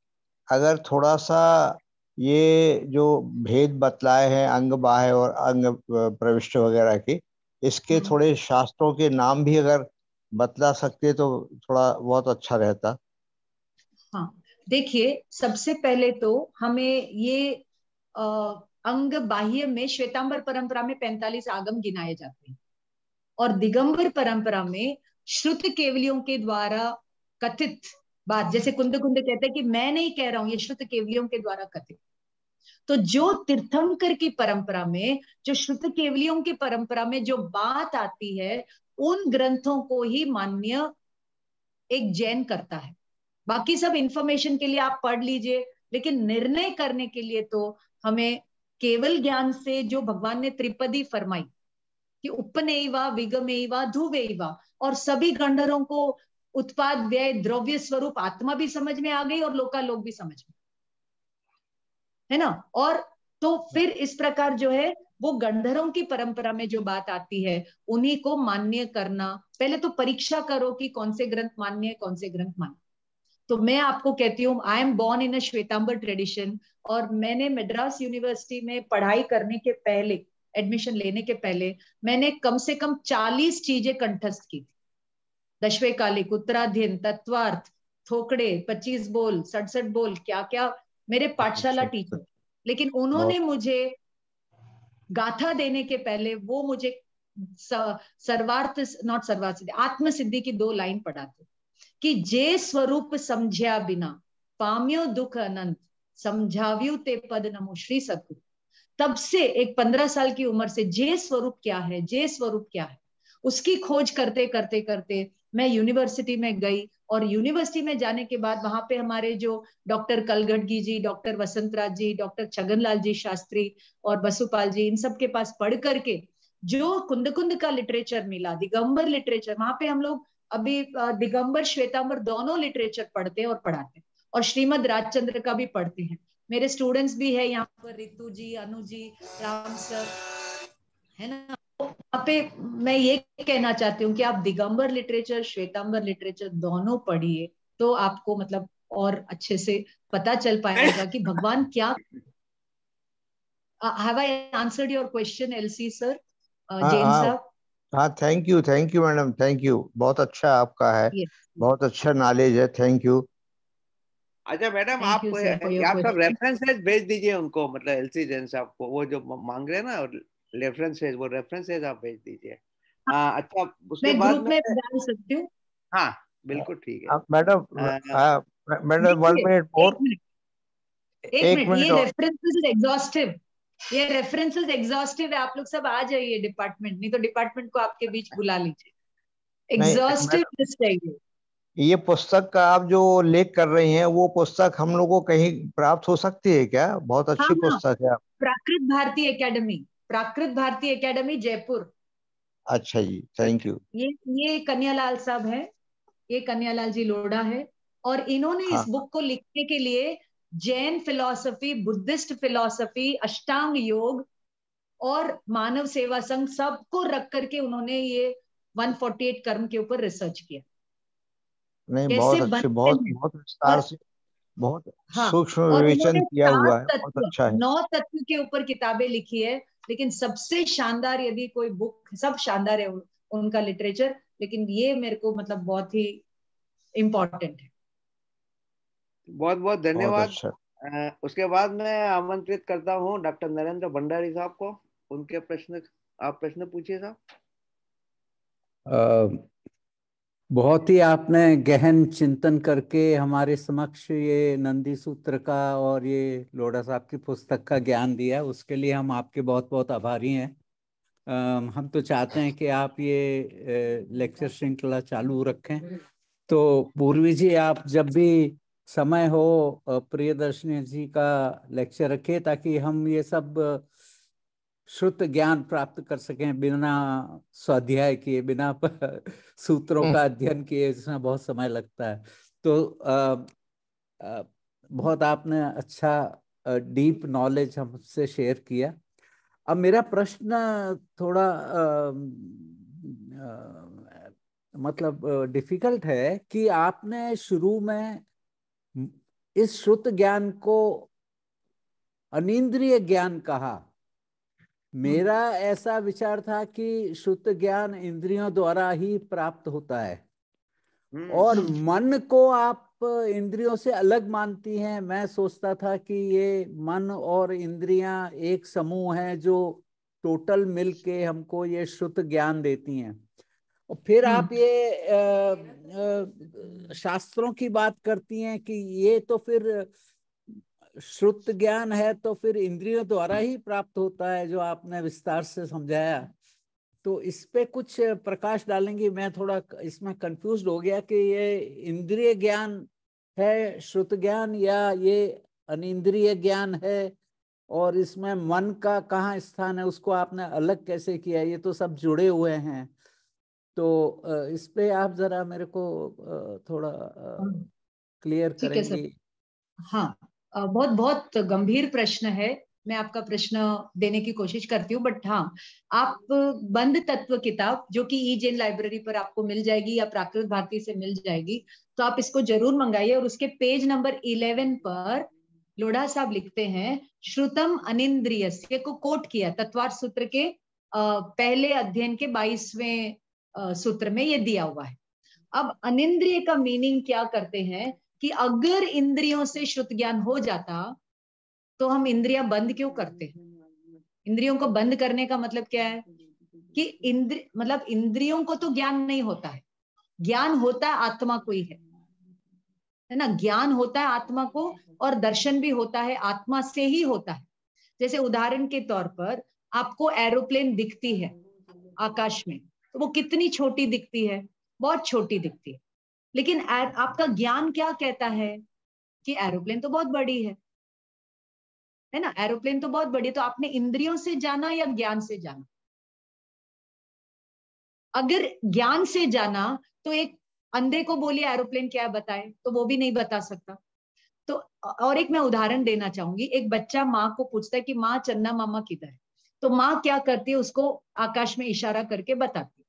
अगर थोड़ा सा ये जो भेद बतलाए हैं अंग बाह्य और अंग प्रविष्ट वगैरह के, इसके थोड़े शास्त्रों के नाम भी अगर बतला सकते तो थोड़ा बहुत अच्छा रहता। हाँ देखिए, सबसे पहले तो हमें ये अंग बाह्य में श्वेतांबर परंपरा में 45 आगम गिनाए जाते हैं, और दिगंबर परंपरा में श्रुत केवलियों के द्वारा कथित बात, जैसे कुंद कहते हैं कि मैं नहीं कह रहा हूं, ये श्रुत केवलियों के द्वारा कथित। तो जो तीर्थंकर की परंपरा में, जो श्रुत केवलियों की परंपरा में जो बात आती है, उन ग्रंथों को ही मान्य एक जैन करता है। बाकी सब इंफॉर्मेशन के लिए आप पढ़ लीजिए, लेकिन निर्णय करने के लिए तो हमें केवल ज्ञान से, जो भगवान ने त्रिपदी फरमाई कि उपनयवा विगमेवा धुवेवा, और सभी गंधर्वों को उत्पाद व्यय द्रव्य स्वरूप आत्मा भी समझ में आ गई और लोकालोक भी समझ में, है ना। और तो फिर इस प्रकार जो है वो गंधर्वों की परंपरा में जो बात आती है उन्हीं को मान्य करना। पहले तो परीक्षा करो कि कौन से ग्रंथ मान्य है, कौन से ग्रंथ मान्य। तो मैं आपको कहती हूँ, I am born in a Shwetambar tradition, और मैंने मद्रास यूनिवर्सिटी में पढ़ाई करने के पहले, एडमिशन लेने के पहले, मैंने कम से कम 40 चीजें कंठस्थ की थी। दशवे कालिक, उत्तराध्ययन, तत्वार्थ, थोकड़े, 25 बोल, 67 बोल, क्या क्या मेरे पाठशाला टीचर। लेकिन उन्होंने मुझे गाथा देने के पहले वो मुझे सर्वार्थ, नॉट सर्वार्थ सिद्धि, आत्म सिद्धि की 2 लाइन पढ़ाते कि जे स्वरूप समझ्या बिना पाम्यो दुख अनंत, समझाव्यू ते पद नमो श्री सतगुरु। तब से एक 15 साल की उम्र से जे स्वरूप क्या है, जे स्वरूप क्या है, उसकी खोज करते करते करते मैं यूनिवर्सिटी में गई। और यूनिवर्सिटी में जाने के बाद वहां पे हमारे जो डॉक्टर कलगढ़गी जी, डॉक्टर वसंतराज जी, डॉक्टर छगनलाल जी शास्त्री और बसुपाल जी, इन सब के पास पढ़ करके जो कुंद का लिटरेचर मिला, दिगंबर लिटरेचर, वहां पे हम लोग अभी दिगंबर श्वेतांबर दोनों लिटरेचर पढ़ते हैं और पढ़ाते हैं, और श्रीमद राजचंद्र का भी पढ़ते हैं। मेरे स्टूडेंट्स भी है यहाँ पर, रितु जी, अनु जी, राम सर, है ना। वहां पे मैं ये कहना चाहती हूँ कि आप दिगंबर लिटरेचर, श्वेतांबर लिटरेचर दोनों पढ़िए, तो आपको मतलब और अच्छे से पता चल पाएगा कि भगवान क्या। Have I answered your question LC sir? Jain साहब। हाँ, thank you madam, thank you. बहुत अच्छा आपका है, बहुत अच्छा नॉलेज है, थैंक यू। अच्छा मैडम, आप सब रेफरेंसेस भेज दीजिए उनको, मतलब एलसी जैन साहब को, वो जो मांग रहे हैं ना रेफरेंसेज, वो रेफरेंसेज आप भेज दीजिए। हाँ अच्छा, उसके मैं बाद ग्रुप में डाल सकती हूँ। हाँ बिल्कुल ठीक है। मैडम मैडम 1 मिनट और एक मिनट, ये मिनट और रेफरेंसेस एग्जॉस्टिव, ये रेफरेंसेस एग्जॉस्टिव है। आप लोग सब आ जाइए डिपार्टमेंट, नहीं तो डिपार्टमेंट को आपके बीच बुला लीजिए। नहीं एग्जॉस्टिव लिस्ट चाहिए। ये पुस्तक का आप जो लेख कर रही हैं वो पुस्तक हम लोगों को कहीं प्राप्त हो सकती है क्या? बहुत हाँ अच्छी हाँ, पुस्तक है। प्राकृत भारती एकेडमी, प्राकृत भारती एकेडमी जयपुर। अच्छा जी, थैंक यू। ये कन्यालाल साहब है, ये कन्यालाल जी लोढ़ा है, और इन्होंने हाँ इस बुक को लिखने के लिए जैन फिलॉसफी, बुद्धिस्ट फिलॉसफी, अष्टांग योग और मानव सेवा संघ सबको रख करके उन्होंने ये 148 कर्म के ऊपर रिसर्च किया, नहीं, कैसे बहुत अच्छे, बनते बहुत हैं। बहुत विस्तार और से, बहुत हाँ, सूक्ष्म और विवेचन उन्होंने किया 7 हुआ है, बहुत तत्व, अच्छा है। 9 तत्व के ऊपर किताबें लिखी है। लेकिन सबसे शानदार यदि कोई बुक, सब शानदार है उनका लिटरेचर, लेकिन ये मेरे को मतलब बहुत ही इम्पोर्टेंट है। बहुत बहुत बहुत धन्यवाद। अच्छा। उसके बाद मैं आमंत्रित करता हूँ डॉक्टर नरेंद्र भंडारी साहब को, उनके प्रश्न, आप प्रश्न पूछिए साहब। बहुत ही आपने गहन चिंतन करके हमारे समक्ष ये नंदी सूत्र का और ये लोढ़ा साहब की पुस्तक का ज्ञान दिया, उसके लिए हम आपके बहुत बहुत आभारी हैं। हम तो चाहते हैं कि आप ये लेक्चर श्रृंखला चालू रखें। तो पूर्वी जी, आप जब भी समय हो प्रियदर्शनी जी का लेक्चर रखें, ताकि हम ये सब शुद्ध ज्ञान प्राप्त कर सकें, बिना स्वाध्याय किए, बिना सूत्रों का अध्ययन किए, जिसमें बहुत समय लगता है। तो बहुत आपने अच्छा डीप नॉलेज हमसे शेयर किया। अब मेरा प्रश्न थोड़ा मतलब डिफिकल्ट है कि आपने शुरू में इस शुद्ध ज्ञान को अनिंद्रिय ज्ञान कहा। मेरा ऐसा विचार था कि शुद्ध ज्ञान इंद्रियों द्वारा ही प्राप्त होता है, और मन को आप इंद्रियों से अलग मानती हैं। मैं सोचता था कि ये मन और इंद्रियां एक समूह है जो टोटल मिलके हमको ये शुद्ध ज्ञान देती हैं। और फिर आप ये शास्त्रों की बात करती हैं कि ये तो फिर शुद्ध ज्ञान है, तो फिर इंद्रियों द्वारा ही प्राप्त होता है, जो आपने विस्तार से समझाया। तो इस पे कुछ प्रकाश डालेंगे? मैं थोड़ा इसमें कंफ्यूज हो गया कि ये इंद्रिय ज्ञान है शुद्ध ज्ञान, या ये अनिंद्रिय ज्ञान है, और इसमें मन का कहाँ स्थान है, उसको आपने अलग कैसे किया? ये तो सब जुड़े हुए हैं। तो इस पे आप जरा मेरे को थोड़ा क्लियर ठीक है सर। करेंगे? हाँ, बहुत बहुत गंभीर प्रश्न है। मैं आपका प्रश्न देने की कोशिश करती हूँ, बट हाँ, आप बंद तत्व किताब जो कि ई जैन लाइब्रेरी पर आपको मिल जाएगी या प्राकृत भारती से मिल जाएगी, तो आप इसको जरूर मंगाइए। और उसके पेज नंबर 11 पर लोढ़ा साहब लिखते हैं, श्रुतम अनिंद्रियस्य को कोट किया तत्वार सूत्र के पहले अध्ययन के 22वें सूत्र में ये दिया हुआ है। अब अनिंद्रिय का मीनिंग क्या करते हैं कि अगर इंद्रियों से श्रुत ज्ञान हो जाता तो हम इंद्रियां बंद क्यों करते हैं? इंद्रियों को बंद करने का मतलब क्या है कि मतलब इंद्रियों को तो ज्ञान नहीं होता है, ज्ञान होता है आत्मा को ही है ना। ज्ञान होता है आत्मा को, और दर्शन भी होता है आत्मा से ही होता है। जैसे उदाहरण के तौर पर आपको एरोप्लेन दिखती है आकाश में, तो वो कितनी छोटी दिखती है? बहुत छोटी दिखती है। लेकिन आपका ज्ञान क्या कहता है कि एरोप्लेन तो बहुत बड़ी है ना, एरोप्लेन तो बहुत बड़ी है। तो आपने इंद्रियों से जाना या ज्ञान से जाना? अगर ज्ञान से जाना तो एक अंधे को बोलिए एरोप्लेन क्या बताए, तो वो भी नहीं बता सकता। तो और एक मैं उदाहरण देना चाहूंगी। एक बच्चा माँ को पूछता है कि माँ चन्ना मामा किधर है, तो माँ क्या करती है, उसको आकाश में इशारा करके बताती है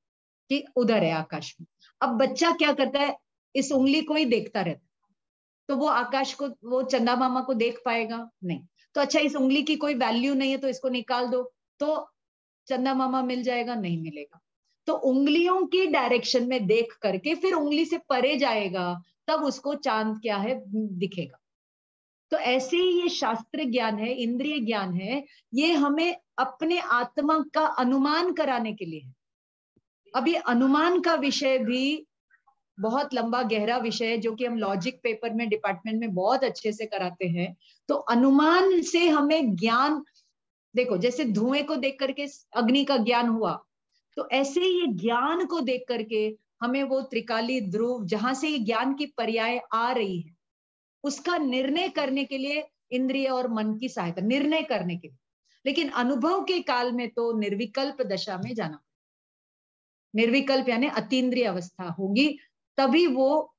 कि उधर है आकाश में। अब बच्चा क्या करता है, इस उंगली को ही देखता रहता है, तो वो आकाश को, वो चंदा मामा को देख पाएगा नहीं। तो अच्छा, इस उंगली की कोई वैल्यू नहीं है तो इसको निकाल दो, तो चंदा मामा मिल जाएगा? नहीं मिलेगा। तो उंगलियों की डायरेक्शन में देख करके फिर उंगली से परे जाएगा, तब उसको चांद क्या है दिखेगा। तो ऐसे ही ये शास्त्र ज्ञान है, इंद्रिय ज्ञान है, ये हमें अपने आत्मा का अनुमान कराने के लिए है। अब ये अनुमान का विषय भी बहुत लंबा गहरा विषय है, जो कि हम लॉजिक पेपर में डिपार्टमेंट में बहुत अच्छे से कराते हैं। तो अनुमान से हमें ज्ञान, देखो जैसे धुएं को देख करके अग्नि का ज्ञान हुआ, तो ऐसे ही ये ज्ञान को देख करके हमें वो त्रिकाली ध्रुव जहां से ये ज्ञान की पर्याय आ रही है, उसका निर्णय करने के लिए इंद्रिय और मन की सहायता, निर्णय करने के लिए। लेकिन अनुभव के काल में तो निर्विकल्प दशा में जाना, निर्विकल्प यानी अतीन्द्रिय अवस्था होगी, तभी वो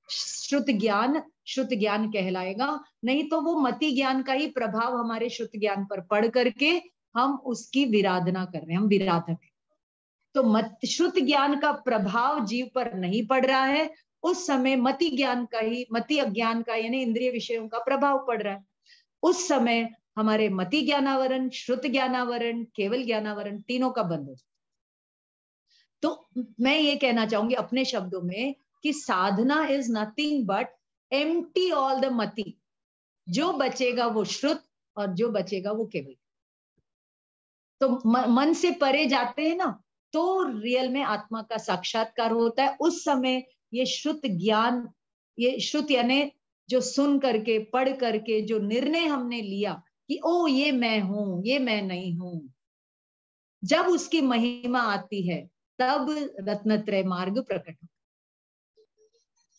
श्रुत ज्ञान कहलाएगा। नहीं तो वो मति ज्ञान का ही प्रभाव हमारे श्रुत ज्ञान पर पड़ करके हम उसकी विराधना कर रहे हैं, हम विराधक हैं। तो श्रुत ज्ञान का प्रभाव जीव पर नहीं पड़ रहा है, उस समय मति ज्ञान का ही, मति अज्ञान का यानी इंद्रिय विषयों का प्रभाव पड़ रहा है। उस समय हमारे मति ज्ञानावरण, श्रुत ज्ञानावरण, केवल ज्ञानावरण तीनों का बंद हो जाए। तो मैं ये कहना चाहूंगी अपने शब्दों में कि साधना is nothing but empty all the मति। जो बचेगा वो श्रुत और जो बचेगा वो केवल। तो मन से परे जाते हैं ना, तो रियल में आत्मा का साक्षात्कार होता है। उस समय ये श्रुत ज्ञान, ये श्रुत यानी जो सुन करके पढ़ करके जो निर्णय हमने लिया कि ओ ये मैं हूं, ये मैं नहीं हूं, जब उसकी महिमा आती है तब रत्नत्रय मार्ग प्रकट होता।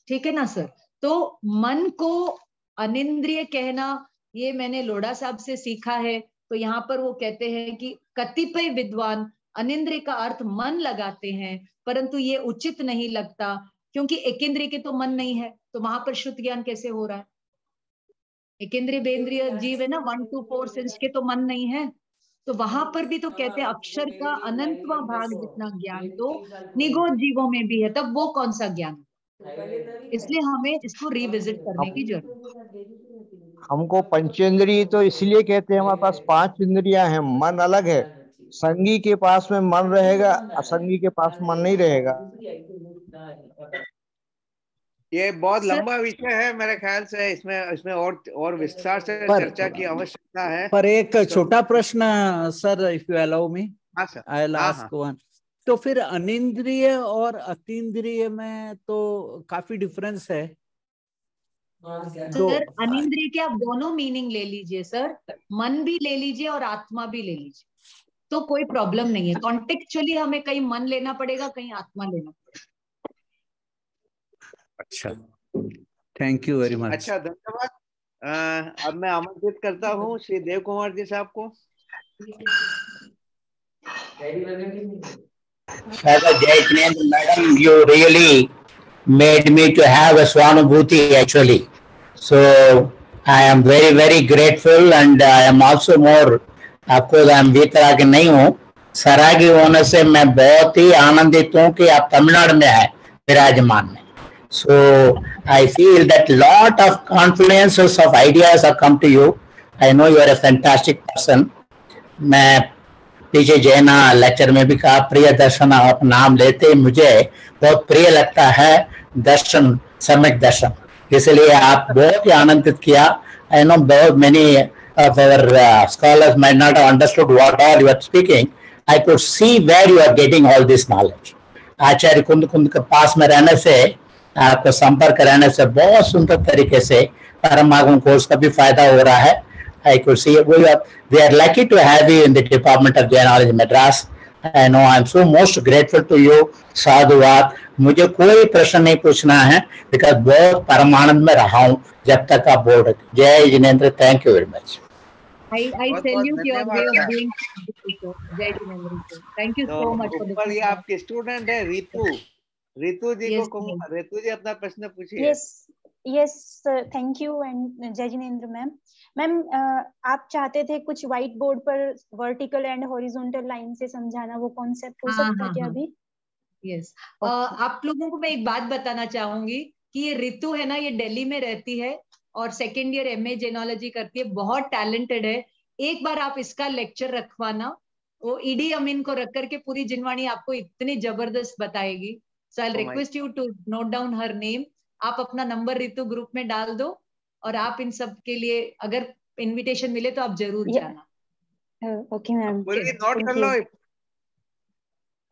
ठीक है ना सर? तो मन को अनिंद्रिय कहना ये मैंने लोढ़ा साहब से सीखा है। तो यहाँ पर वो कहते हैं कि कतिपय विद्वान अनिंद्रिय का अर्थ मन लगाते हैं, परंतु ये उचित नहीं लगता, क्योंकि एकेंद्रिय के तो मन नहीं है, तो वहां पर शुद्ध ज्ञान कैसे हो रहा है? एकेंद्रिय बेंद्रिय जीव है ना, 1 to 4 सेंस के तो मन नहीं है। तो वहां पर भी तो कहते हैं अक्षर का अनंतवा भाग जितना ज्ञान तो निगोद जीवों में भी है, तब वो कौन सा ज्ञान? इसलिए हमें इसको रिविजिट करने की जरूरत। हमको पंचेंद्रिय तो इसलिए कहते हैं, हमारे पास 5 इंद्रियां हैं, मन अलग है। संगी के पास में मन रहेगा, असंगी के पास मन नहीं रहेगा। ये बहुत लंबा विषय है, मेरे ख्याल से इसमें और विस्तार से चर्चा की आवश्यकता है। पर एक छोटा प्रश्न sir, if you allow me, हाँ sir, I will ask one. तो फिर अनिंद्रिय और अतीन्द्रिय में तो काफी डिफरेंस है। तो अनिंद्रिय के आप दोनों मीनिंग ले लीजिए सर, मन भी ले लीजिए और आत्मा भी ले लीजिए, तो कोई प्रॉब्लम नहीं है। कॉन्टेक्चुअली हमें कहीं मन लेना पड़ेगा, कहीं आत्मा लेना पड़ेगा। अच्छा, थैंक यू वेरी मच। अच्छा, धन्यवाद। अब मैं आमंत्रित करता हूँ श्री देव कुमार जी साहब को। Jai Jinendra madam, you really made me to have a swanubhuti actually. So I am very very grateful and I am also more, आपको I'm वीतरागी नहीं हूँ, सरागी होने से मैं बहुत ही आनंदित हूँ कि आप तमिलनाडु में है विराजमान में। So I feel that lot of confluences of ideas have come to you. I know you are a fantastic person. मैं पीछे जैना लेक्चर में भी कहा प्रिय दर्शन, आप नाम लेते मुझे बहुत प्रिय लगता है दर्शन, सम्यक दर्शन, इसलिए आप बहुत ही आनंदित किया। I know बहुत many of our scholars might not have understood what all you are speaking. I could see where you are getting all this knowledge. आचार्य कुंद के पास में रहने से, आपको संपर्क रहने से बहुत सुंदर तरीके से परम आगम कोर्स का भी फायदा हो रहा है। I could see we are lucky to have you in the Department of Jainology Madras. I know I am so most grateful to you. साधुवाद। मुझे कोई प्रश्न नहीं पूछना है, बिकॉज बहुत परमानंद में रहा हूँ जब तक आप बोल रहे थे। जय Jinendra, thank you very much. I salute your way of doing it. जय Jinendra, thank you so much. ऊपर ये आपके स्टूडेंट है रितु जी को, रितु जी अपना प्रश्न पूछिए। Yes sir, thank you and जय जिनेंद्र मैम। मैम आप चाहते थे कुछ व्हाइट बोर्ड पर वर्टिकल एंड हॉरिजॉन्टल लाइन से समझाना, वो कॉन्सेप्ट हो सकता है क्या अभी? यस, आप लोगों को मैं एक बात बताना चाहूंगी कि ये रितु है ना, ये दिल्ली में रहती है और सेकेंड ईयर MA जेनोलॉजी करती है, बहुत टैलेंटेड है। एक बार आप इसका लेक्चर रखवाना, वो ईडी अमीन को रख करके पूरी जिनवाणी आपको इतनी जबरदस्त बताएगी। So I request you to note down her name. आप अपना नंबर रितु ग्रुप में डाल दो और आप इन सब के लिए अगर इनविटेशन मिले तो आप जरूर जाना। ओके मैम, बोलिए, नोट कर लो।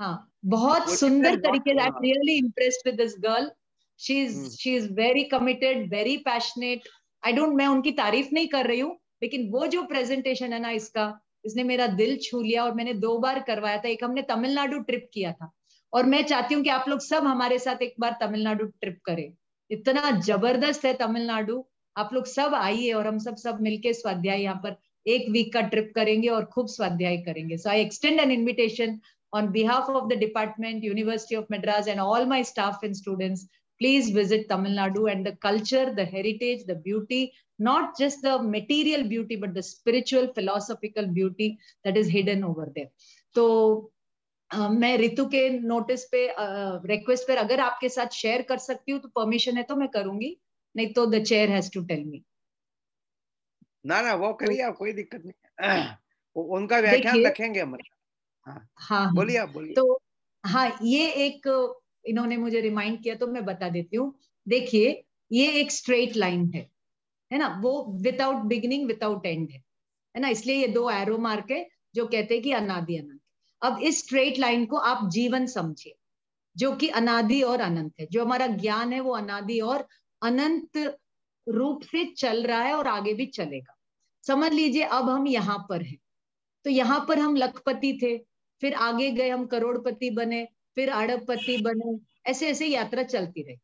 हाँ, बहुत सुंदर तरीके से। I am really impressed with this girl. She is very committed, very passionate. मैं उनकी तारीफ नहीं कर रही हूँ, लेकिन वो जो प्रेजेंटेशन है ना इसने मेरा दिल छू लिया। और मैंने 2 बार करवाया था। एक हमने तमिलनाडु ट्रिप किया था, और मैं चाहती हूँ कि आप लोग सब हमारे साथ एक बार तमिलनाडु ट्रिप करें। इतना जबरदस्त है तमिलनाडु। आप लोग सब आइए और हम सब मिलके स्वाध्याय यहाँ पर 1 वीक का ट्रिप करेंगे और खूब स्वाध्याय करेंगे। So I extend an invitation on behalf of the department, University of Madras, and all my staff and students. Please visit Tamil Nadu, and the culture, the heritage, the beauty, not just the material beauty, but the spiritual, philosophical beauty that is hidden over there. तो मैं रितु के नोटिस पे, रिक्वेस्ट पर अगर आपके साथ शेयर कर सकती हूँ तो परमिशन है तो मैं करूंगी, नहीं तो the chair has to tell me. ना वो करिए आप, कोई दिक्कत नहीं। उनका व्याख्यान रखेंगे हम। हाँ, बोलिए आप, बोलिए। तो हाँ, ये एक इन्होंने मुझे रिमाइंड किया तो मैं बता देती हूँ। देखिए, ये एक स्ट्रेट लाइन है ना, वो विदाउट बिगिनिंग विदाउट एंड है ना, इसलिए ये 2 एरो मार्क है जो कहते हैं कि अनादि अनंत। अब इस स्ट्रेट लाइन को आप जीवन समझिए, जो कि अनादि और अनंत है। जो हमारा ज्ञान है वो अनादि और अनंत रूप से चल रहा है और आगे भी चलेगा। समझ लीजिए, अब हम यहाँ पर हैं, तो यहाँ पर हम लखपति थे, फिर आगे गए हम करोड़पति बने, फिर अरबपति बने, ऐसे ऐसे यात्रा चलती रही।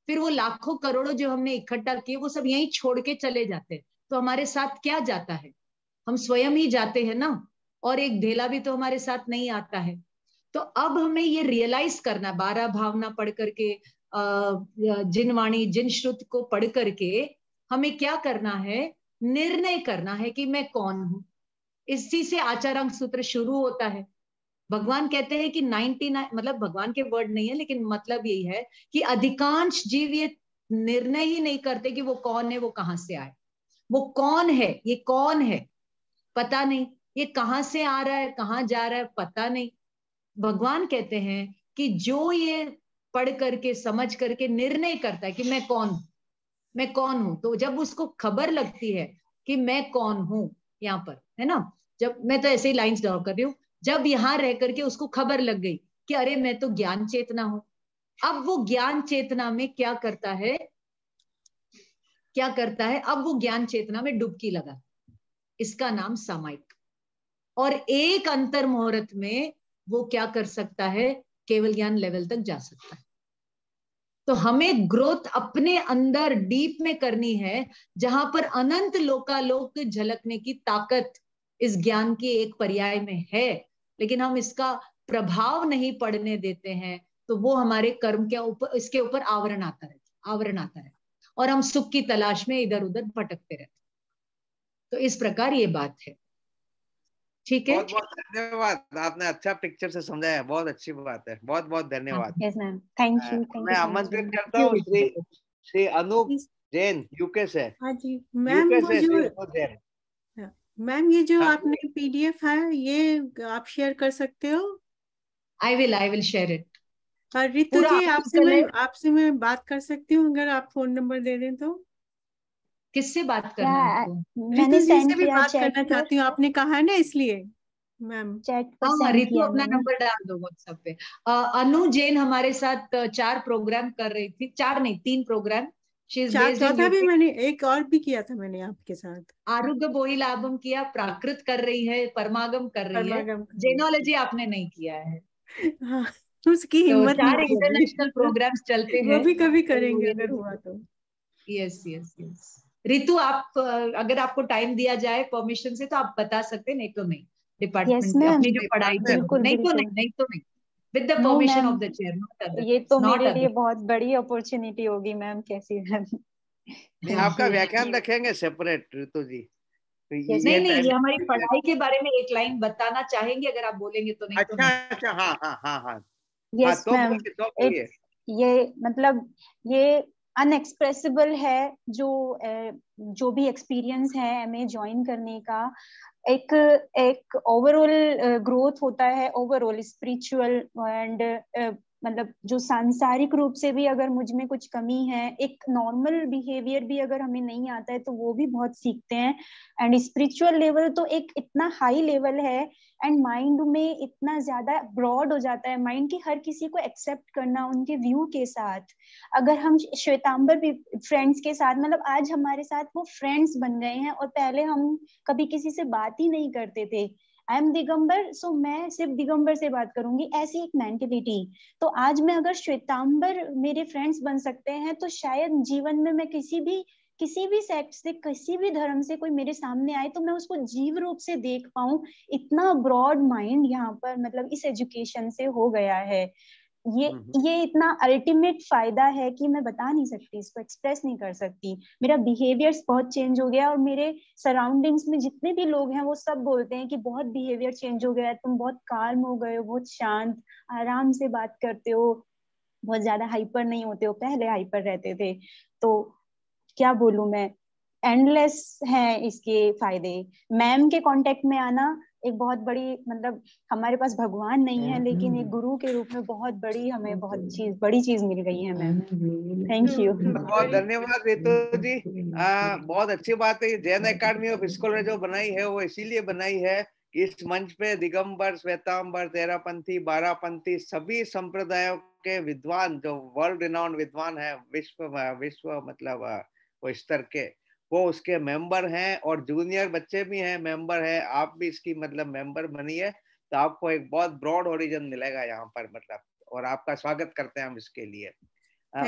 फिर वो लाखों करोड़ों जो हमने इकट्ठा किए वो सब यहीं छोड़ के चले जाते हैं। तो हमारे साथ क्या जाता है? हम स्वयं ही जाते हैं ना, और एक ढेला भी तो हमारे साथ नहीं आता है। तो अब हमें ये रियलाइज करना, 12 भावना पढ़ करके, जिन वाणी जिन श्रुत को पढ़ करके हमें क्या करना है? निर्णय करना है कि मैं कौन हूं। इसी से आचारांक सूत्र शुरू होता है। भगवान कहते हैं कि 99, मतलब भगवान के वर्ड नहीं है, लेकिन मतलब यही है कि अधिकांश जीव ये निर्णय ही नहीं करते कि वो कौन है, वो कहां से आए। वो कौन है, ये कौन है पता नहीं, ये कहां से आ रहा है, कहां जा रहा है पता नहीं। भगवान कहते हैं कि जो ये पढ़ करके समझ करके निर्णय करता है कि मैं कौन हूं, तो जब उसको खबर लगती है कि मैं कौन हूं, यहाँ पर है ना, जब मैं तो ऐसे ही लाइंस ड्रॉ कर रही हूँ, जब यहाँ रह करके उसको खबर लग गई कि अरे मैं तो ज्ञान चेतना हूं, अब वो ज्ञान चेतना में क्या करता है? अब वो ज्ञान चेतना में डुबकी लगा, इसका नाम सामायिक। और एक अंतर मुहूर्त में वो क्या कर सकता है? केवल ज्ञान लेवल तक जा सकता है। तो हमें ग्रोथ अपने अंदर डीप में करनी है, जहां पर अनंत लोकालोक झलकने की ताकत इस ज्ञान की एक पर्याय में है, लेकिन हम इसका प्रभाव नहीं पड़ने देते हैं। तो वो हमारे कर्म के ऊपर, इसके ऊपर आवरण आता है, और हम सुख की तलाश में इधर उधर भटकते रहते। तो इस प्रकार ये बात है। ठीक है, बहुत बहुत धन्यवाद, आपने अच्छा पिक्चर से समझाया, बहुत अच्छी बात है, बहुत बहुत धन्यवाद। Yes ma'am, thank you. मैं आमंत्रित करता हूँ श्री अनूप जैन, यूके से। हाँ जी मैम, मैम ये जो आपने PDF है ये आप शेयर कर सकते हो? I will share it. और रितु जी, आपसे मैं बात कर सकती हूँ अगर आप फोन नंबर दे दें तो? किससे बात करना है आपको? रितु जी से भी बात करना चाहती हूँ, आपने कहा है ना, इसलिए मैम। हाँ, रितु अपना नंबर डाल दो व्हाट्सएप पे। अनु जैन हमारे साथ 4 प्रोग्राम कर रही थी, 4 नहीं 3 प्रोग्राम। चौथा भी मैंने एक और भी किया था मैंने आपके साथ। आरुग्य बोहिलाभम किया, प्राकृत कर रही है, परमागम कर रही है, जेनोलॉजी आपने नहीं किया है। हाँ, उसकी हिम्मत तो 4 इंटरनेशनल प्रोग्राम्स चलते हैं, वो भी कभी करेंगे अगर हुआ तो। यस। रितु, आप अगर आपको टाइम दिया जाए परमिशन से तो आप बता सकते हैं, नहीं तो नहीं। डिपार्टमेंट अपनी जो पढ़ाई नहीं तो नहीं with the permission of the chair. ये तो मेरे लिए बहुत बड़ी अपॉर्चुनिटी होगी मैम, कैसी मैम। नहीं, आपका व्याख्यान रखेंगे सेपरेट रितु जी। नहीं, ये हमारी पढ़ाई के बारे में एक लाइन बताना चाहेंगे अगर आप बोलेंगे तो। नहीं अच्छा, हाँ। यस मैम, ये मतलब ये अनएक्सप्रेसिबल है, जो भी एक्सपीरियंस है एमए ज्वाइन करने का। एक ओवरऑल ग्रोथ होता है, ओवरऑल स्पिरिचुअल एंड मतलब जो सांसारिक रूप से भी अगर मुझ में कुछ कमी है, एक नॉर्मल बिहेवियर भी अगर हमें नहीं आता है तो वो भी बहुत सीखते हैं। एंड स्पिरिचुअल लेवल तो एक इतना हाई लेवल है, एंड माइंड में इतना ज्यादा ब्रॉड हो जाता है माइंड की हर किसी को एक्सेप्ट करना उनके व्यू के साथ। अगर हम श्वेतांबर भी फ्रेंड्स के साथ, मतलब आज हमारे साथ वो फ्रेंड्स बन गए हैं, और पहले हम कभी किसी से बात ही नहीं करते थे। आई एम दिगंबर, सो मैं सिर्फ दिगंबर से बात करूंगी, ऐसी एक मेंटेलिटी। तो आज मैं अगर श्वेतांबर मेरे फ्रेंड्स बन सकते हैं, तो शायद जीवन में मैं किसी भी सेक्ट से, किसी भी धर्म से कोई मेरे सामने आए तो मैं उसको जीव रूप से देख पाऊं। इतना ब्रॉड माइंड यहाँ पर मतलब इस एजुकेशन से हो गया है। ये इतना अल्टीमेट फायदा है कि मैं बता नहीं सकती, इसको एक्सप्रेस नहीं कर सकती। मेरा बिहेवियर बहुत चेंज हो गया, और मेरे सराउंडिंग्स में जितने भी लोग हैं वो सब बोलते हैं कि बहुत बिहेवियर चेंज हो गया है, तुम बहुत काल्म हो गए हो, बहुत शांत, आराम से बात करते हो, बहुत ज्यादा हाइपर नहीं होते हो, पहले हाइपर रहते थे। तो क्या बोलूं मैं, एंडलेस है इसके फायदे। मैम के कांटेक्ट में आना एक बहुत बड़ी, मतलब हमारे पास भगवान नहीं है लेकिन एक गुरु के रूप में बहुत बड़ी, हमें बड़ी चीज मिल गई है मैम। Thank you. बहुत धन्यवाद रितु जी। बहुत अच्छी बात है। जैन एकेडमी ऑफ स्कॉलर जो बनाई है वो इसीलिए बनाई है कि इस मंच पे दिगंबर, श्वेतांबर, तेरापंथी, बारापंथी सभी संप्रदायों के विद्वान, जो वर्ल्ड रिनाउंड विद्वान है, विश्व मतलब वो स्तर के, वो उसके मेंबर हैं, और जूनियर बच्चे भी हैं, मेंबर हैं। आप भी इसकी मतलब मेंबर बनिए तो आपको एक बहुत ब्रॉड ओरिजिन मिलेगा यहाँ पर, मतलब, और आपका स्वागत करते हैं हम इसके लिए।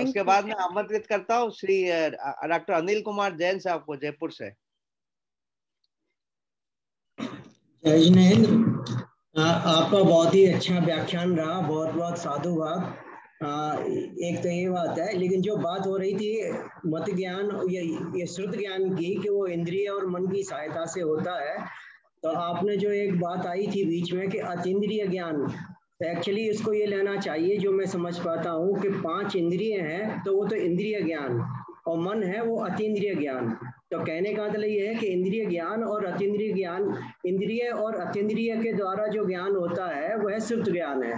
उसके बाद मैं आमंत्रित करता हूँ श्री डॉक्टर अनिल कुमार जैन साहब को, जयपुर से। जय जिनेंद्र, आपका बहुत ही अच्छा व्याख्यान रहा, बहुत बहुत साधुवाद। एक तो ये बात है, लेकिन जो बात हो रही थी मत ज्ञान, ये श्रुत ज्ञान की, कि वो इंद्रिय और मन की सहायता से होता है, तो आपने जो एक बात आई थी बीच में कि अतीन्द्रिय ज्ञान, तो एक्चुअली इसको ये लेना चाहिए, जो मैं समझ पाता हूँ कि 5 इंद्रिय हैं तो वो तो इंद्रिय ज्ञान, और मन है वो अतीन्द्रिय ज्ञान। तो कहने का मतलब ये है कि इंद्रिय ज्ञान और अतीन्द्रिय ज्ञान, इंद्रिय और अतीन्द्रिय के द्वारा जो ज्ञान होता है वह श्रुत ज्ञान है।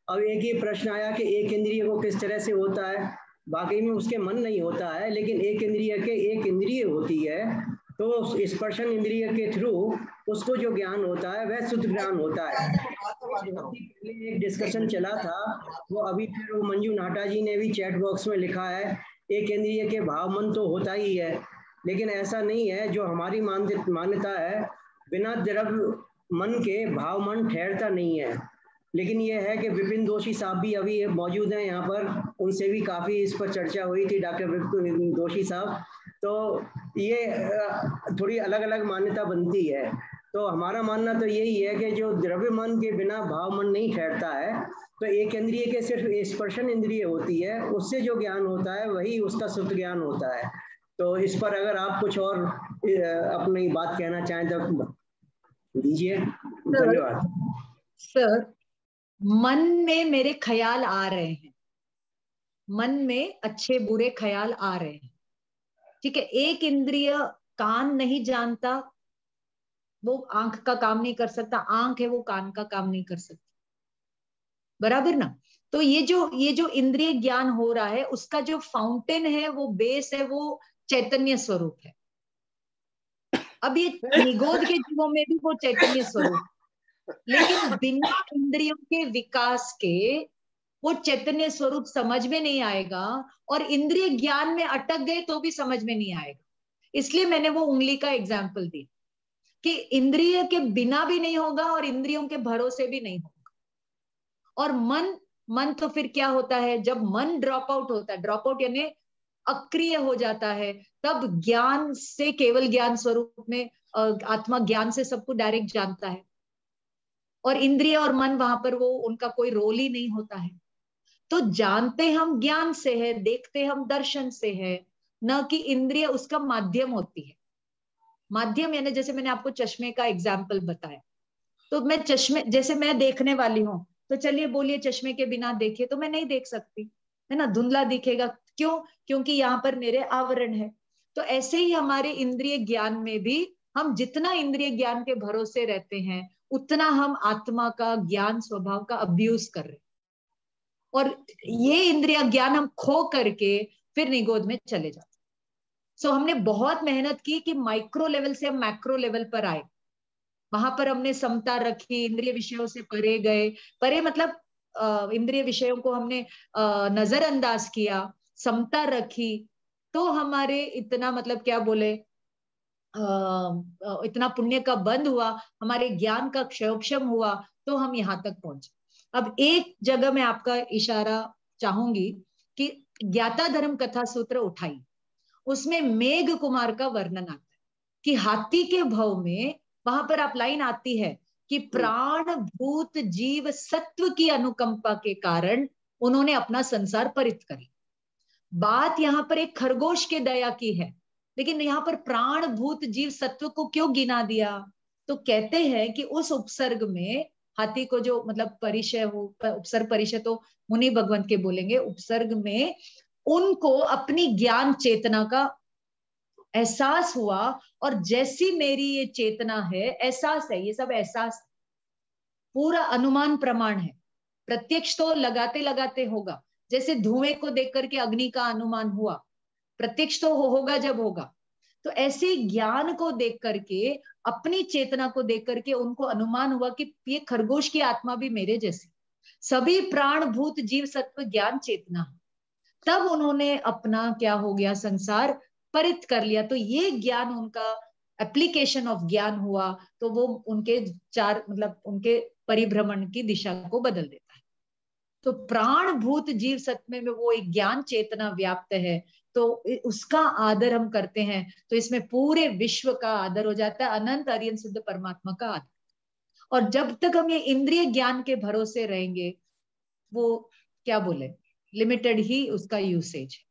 अब एक ही प्रश्न आया कि एक इंद्रिय को किस तरह से होता है, वाकई में उसके मन नहीं होता है, लेकिन एक इंद्रिय के एक इंद्रिय होती है, तो स्पर्शन इंद्रिय के थ्रू उसको जो ज्ञान होता है वह शुद्ध ज्ञान होता है। एक डिस्कशन चला था, वो अभी फिर वो मंजू नाटा जी ने भी चैट बॉक्स में लिखा है, एक इंद्रिय के भाव मन तो होता ही है, लेकिन ऐसा नहीं है। जो हमारी मान्यता है, बिना द्रव्य मन के भाव मन ठहरता नहीं है। लेकिन ये है कि विपिन दोषी साहब भी अभी मौजूद हैं यहाँ पर, उनसे भी काफ़ी इस पर चर्चा हुई थी, डॉक्टर विपिन दोषी साहब। तो ये थोड़ी अलग अलग मान्यता बनती है। तो हमारा मानना तो यही है कि जो द्रव्य मन के बिना भाव मन नहीं ठहरता है, तो एक इंद्रिय के सिर्फ स्पर्शन इंद्रिय होती है, उससे जो ज्ञान होता है वही उसका शुद्ध ज्ञान होता है। तो इस पर अगर आप कुछ और अपनी बात कहना चाहें तो दीजिए। धन्यवाद सर। मन में मेरे ख्याल आ रहे हैं, मन में अच्छे बुरे ख्याल आ रहे हैं, ठीक है। एक इंद्रिय कान नहीं जानता, वो आंख का काम नहीं कर सकता, आंख है वो कान का काम नहीं कर सकती, बराबर ना। तो ये जो इंद्रिय ज्ञान हो रहा है, उसका जो फाउंटेन है, वो बेस है, वो चैतन्य स्वरूप है। अब ये निगोद के जीवों में भी वो चैतन्य स्वरूप, लेकिन बिना इंद्रियों के विकास के वो चैतन्य स्वरूप समझ में नहीं आएगा, और इंद्रिय ज्ञान में अटक गए तो भी समझ में नहीं आएगा। इसलिए मैंने वो उंगली का एग्जाम्पल दिया कि इंद्रिय के बिना भी नहीं होगा और इंद्रियों के भरोसे भी नहीं होगा। और मन तो फिर क्या होता है, जब मन ड्रॉप आउट होता है, ड्रॉप आउट यानी अक्रिय हो जाता है, तब ज्ञान से, केवल ज्ञान स्वरूप में आत्मा ज्ञान से सबको डायरेक्ट जानता है, और इंद्रिय और मन वहां पर वो उनका कोई रोल ही नहीं होता है। तो जानते हम ज्ञान से है, देखते हम दर्शन से है, न कि इंद्रिय उसका माध्यम होती है। माध्यम यानी जैसे मैंने आपको चश्मे का एग्जाम्पल बताया, तो मैं चश्मे, जैसे मैं देखने वाली हूँ, तो चलिए बोलिए चश्मे के बिना देखिए तो मैं नहीं देख सकती, है ना, धुंधला दिखेगा। क्यों? क्योंकि यहाँ पर मेरे आवरण है। तो ऐसे ही हमारे इंद्रिय ज्ञान में भी हम जितना इंद्रिय ज्ञान के भरोसे रहते हैं, उतना हम आत्मा का ज्ञान स्वभाव का अब्यूज कर रहे हैं। और ये इंद्रिय ज्ञान हम खो करके फिर निगोद में चले जाते। सो हमने बहुत मेहनत की कि माइक्रो लेवल से हम मैक्रो लेवल पर आए। वहां पर हमने समता रखी, इंद्रिय विषयों से परे गए। परे मतलब इंद्रिय विषयों को हमने नजरअंदाज किया, समता रखी, तो हमारे इतना मतलब क्या बोले, इतना पुण्य का बंध हुआ, हमारे ज्ञान का क्षयोक्षम हुआ, तो हम यहाँ तक पहुंचे। अब एक जगह मैं आपका इशारा चाहूंगी कि ज्ञाता धर्म कथा सूत्र उठाई, उसमें मेघ कुमार का वर्णन आता है कि हाथी के भव में, वहां पर आप लाइन आती है कि प्राण भूत जीव सत्व की अनुकंपा के कारण उन्होंने अपना संसार परित करी। बात यहाँ पर एक खरगोश के दया की है, लेकिन यहाँ पर प्राण भूत जीव सत्व को क्यों गिना दिया? तो कहते हैं कि उस उपसर्ग में हाथी को जो मतलब परिचय हो, उपसर्ग परिचय तो मुनि भगवंत के बोलेंगे, उपसर्ग में उनको अपनी ज्ञान चेतना का एहसास हुआ, और जैसी मेरी ये चेतना है, एहसास है, ये सब एहसास, पूरा अनुमान प्रमाण है। प्रत्यक्ष तो लगाते लगाते होगा, जैसे धुएं को देख करके अग्नि का अनुमान हुआ, प्रत्यक्ष तो होगा जब होगा। तो ऐसे ज्ञान को देख करके, अपनी चेतना को देख करके उनको अनुमान हुआ कि ये खरगोश की आत्मा भी मेरे जैसी, सभी प्राण भूत जीव सत्व ज्ञान चेतना। तब उन्होंने अपना क्या हो गया, संसार परित कर लिया। तो ये ज्ञान उनका एप्लीकेशन ऑफ ज्ञान हुआ, तो वो उनके चार मतलब उनके परिभ्रमण की दिशा को बदल देता है। तो प्राण भूत जीव सत्व में वो एक ज्ञान चेतना व्याप्त है, तो उसका आदर हम करते हैं, तो इसमें पूरे विश्व का आदर हो जाता है, अनंत अरियन शुद्ध परमात्मा का आदर। और जब तक हम ये इंद्रिय ज्ञान के भरोसे रहेंगे, वो क्या बोले, लिमिटेड ही उसका यूसेज है।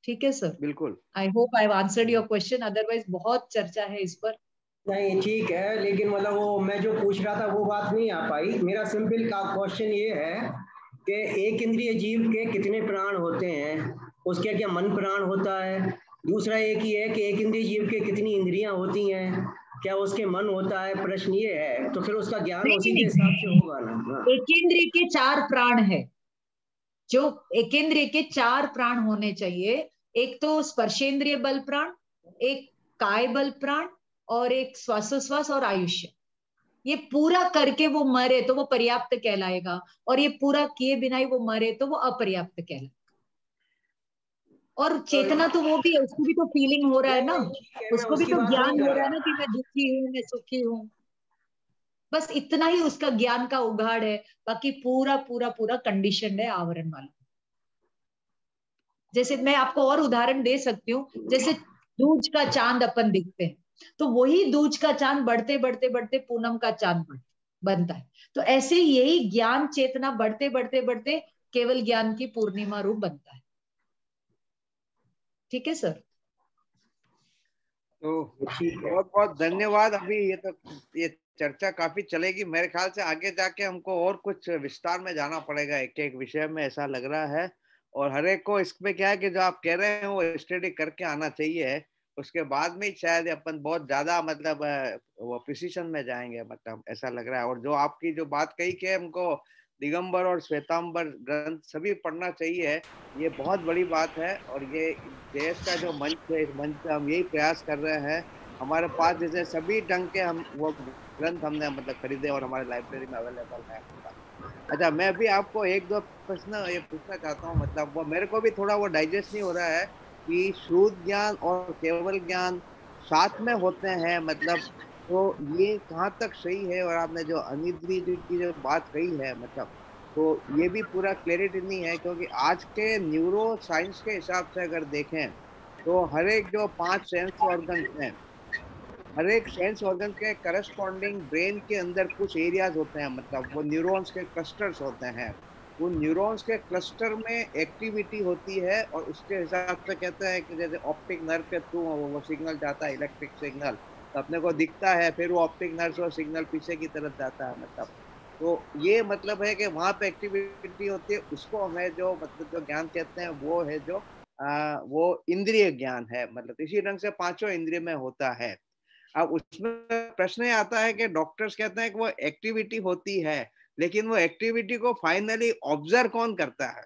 ठीक है सर? बिल्कुल। I hope I have answered your question, otherwise बहुत चर्चा है इस पर। नहीं ठीक है, लेकिन मतलब वो मैं जो पूछ रहा था वो बात नहीं आ पाई। मेरा सिंपल का क्वेश्चन ये है कि एक इंद्रिय जीव के कितने प्राण होते हैं, उसके क्या मन प्राण होता है? दूसरा एक ही है कि एक इंद्रिय जीव के कितनी इंद्रियां होती हैं, क्या उसके मन होता है? प्रश्न ये है, तो फिर उसका ज्ञान उसी के हिसाब से होगा ना। एक इंद्रिय के 4 प्राण है, जो एक इंद्रिय के 4 प्राण होने चाहिए। एक तो स्पर्शेंद्रिय बल प्राण, एक काय बल प्राण, और एक श्वासोश्वास और आयुष्य। ये पूरा करके वो मरे तो वो पर्याप्त कहलाएगा, और ये पूरा किए बिना ही वो मरे तो वो अपर्याप्त कहलाएगा। और चेतना तो वो भी है, उसको भी तो फीलिंग हो रहा है ना, उसको भी तो ज्ञान हो रहा है ना कि मैं दुखी हूँ, मैं सुखी हूँ। बस इतना ही उसका ज्ञान का उघाड़ है, बाकी पूरा पूरा पूरा कंडीशन है आवरण वाला। जैसे मैं आपको और उदाहरण दे सकती हूँ, जैसे दूज का चांद अपन दिखते हैं, तो वही दूज का चांद बढ़ते बढ़ते बढ़ते पूनम का चांद बनता है। तो ऐसे यही ज्ञान चेतना बढ़ते बढ़ते बढ़ते केवल ज्ञान की पूर्णिमा रूप बनता है। ठीक है सर? तो बहुत बहुत धन्यवाद। अभी ये चर्चा काफी चलेगी, मेरे ख्याल से आगे जाके हमको और कुछ विस्तार में जाना पड़ेगा एक एक विषय में, ऐसा लग रहा है। और हर एक को इसमें क्या है कि जो आप कह रहे हैं वो स्टडी करके आना चाहिए, उसके बाद में शायद अपन बहुत ज्यादा मतलब वो प्रिसीशन में जाएंगे, मतलब ऐसा लग रहा है। और जो आपकी जो बात कही कि हमको दिगंबर और श्वेतांबर ग्रंथ सभी पढ़ना चाहिए, ये बहुत बड़ी बात है। और ये देश का जो मंच है, इस मंच पे हम यही प्रयास कर रहे हैं। हमारे पास जैसे सभी ढंग के हम वो ग्रंथ हमने मतलब खरीदे और हमारे लाइब्रेरी में अवेलेबल है। अच्छा, मैं भी आपको एक दो प्रश्न ये पूछना चाहता हूँ, मतलब वो मेरे को भी थोड़ा वो डाइजेस्ट नहीं हो रहा है कि शुद्ध ज्ञान और केवल ज्ञान साथ में होते हैं, मतलब तो ये कहाँ तक सही है? और आपने जो अनिद्री की जो बात कही है, मतलब तो ये भी पूरा क्लैरिटी नहीं है, क्योंकि आज के न्यूरो साइंस के हिसाब से अगर देखें तो हर एक जो 5 सेंस ऑर्गन हैं, हर एक सेंस ऑर्गन के करस्पॉन्डिंग ब्रेन के अंदर कुछ एरियाज होते हैं, मतलब वो न्यूरॉन्स के क्लस्टर्स होते हैं। उन न्यूरॉन्स के क्लस्टर में एक्टिविटी होती है, और उसके हिसाब से कहते हैं कि जैसे ऑप्टिक नर्व के थ्रू वो सिग्नल जाता है, इलेक्ट्रिक सिग्नल, तो अपने को दिखता है, फिर वो ऑप्टिक नर्व और सिग्नल पीछे की तरफ जाता है, मतलब तो ये मतलब है कि वहां पे एक्टिविटी होती है। उसको हमें जो मतलब जो ज्ञान कहते हैं वो है जो वो इंद्रिय ज्ञान है, मतलब इसी ढंग से 5 इंद्रिय में होता है। अब उसमें प्रश्न ये आता है कि डॉक्टर्स कहते हैं कि वो एक्टिविटी होती है, लेकिन वो एक्टिविटी को फाइनली ऑब्जर्व कौन करता है,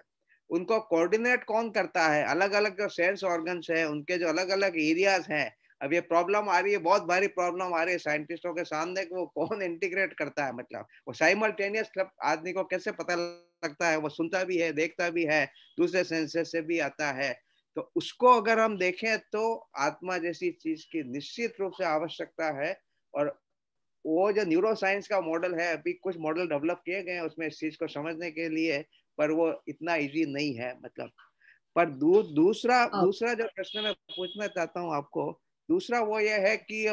उनको कोऑर्डिनेट कौन करता है, अलग अलग जो सेंस ऑर्गन्स है उनके जो अलग अलग एरियाज हैं। अब ये प्रॉब्लम आ रही है, बहुत भारी प्रॉब्लम आ रही है साइंटिस्टों के सामने कि वो कौन इंटीग्रेट करता है, मतलब वो साइमल्टेनियस आदमी को कैसे पता लगता है, वो सुनता भी है, देखता भी है, दूसरे सेंसेस से भी आता है। तो उसको अगर हम देखें तो आत्मा जैसी चीज की निश्चित रूप से आवश्यकता है। और वो जो न्यूरो साइंस का मॉडल है, अभी कुछ मॉडल डेवलप किए गए हैं उसमें इस चीज को समझने के लिए, पर वो इतना इजी नहीं है मतलब। पर दूसरा जो प्रश्न मैं पूछना चाहता हूँ आपको, दूसरा वो ये है कि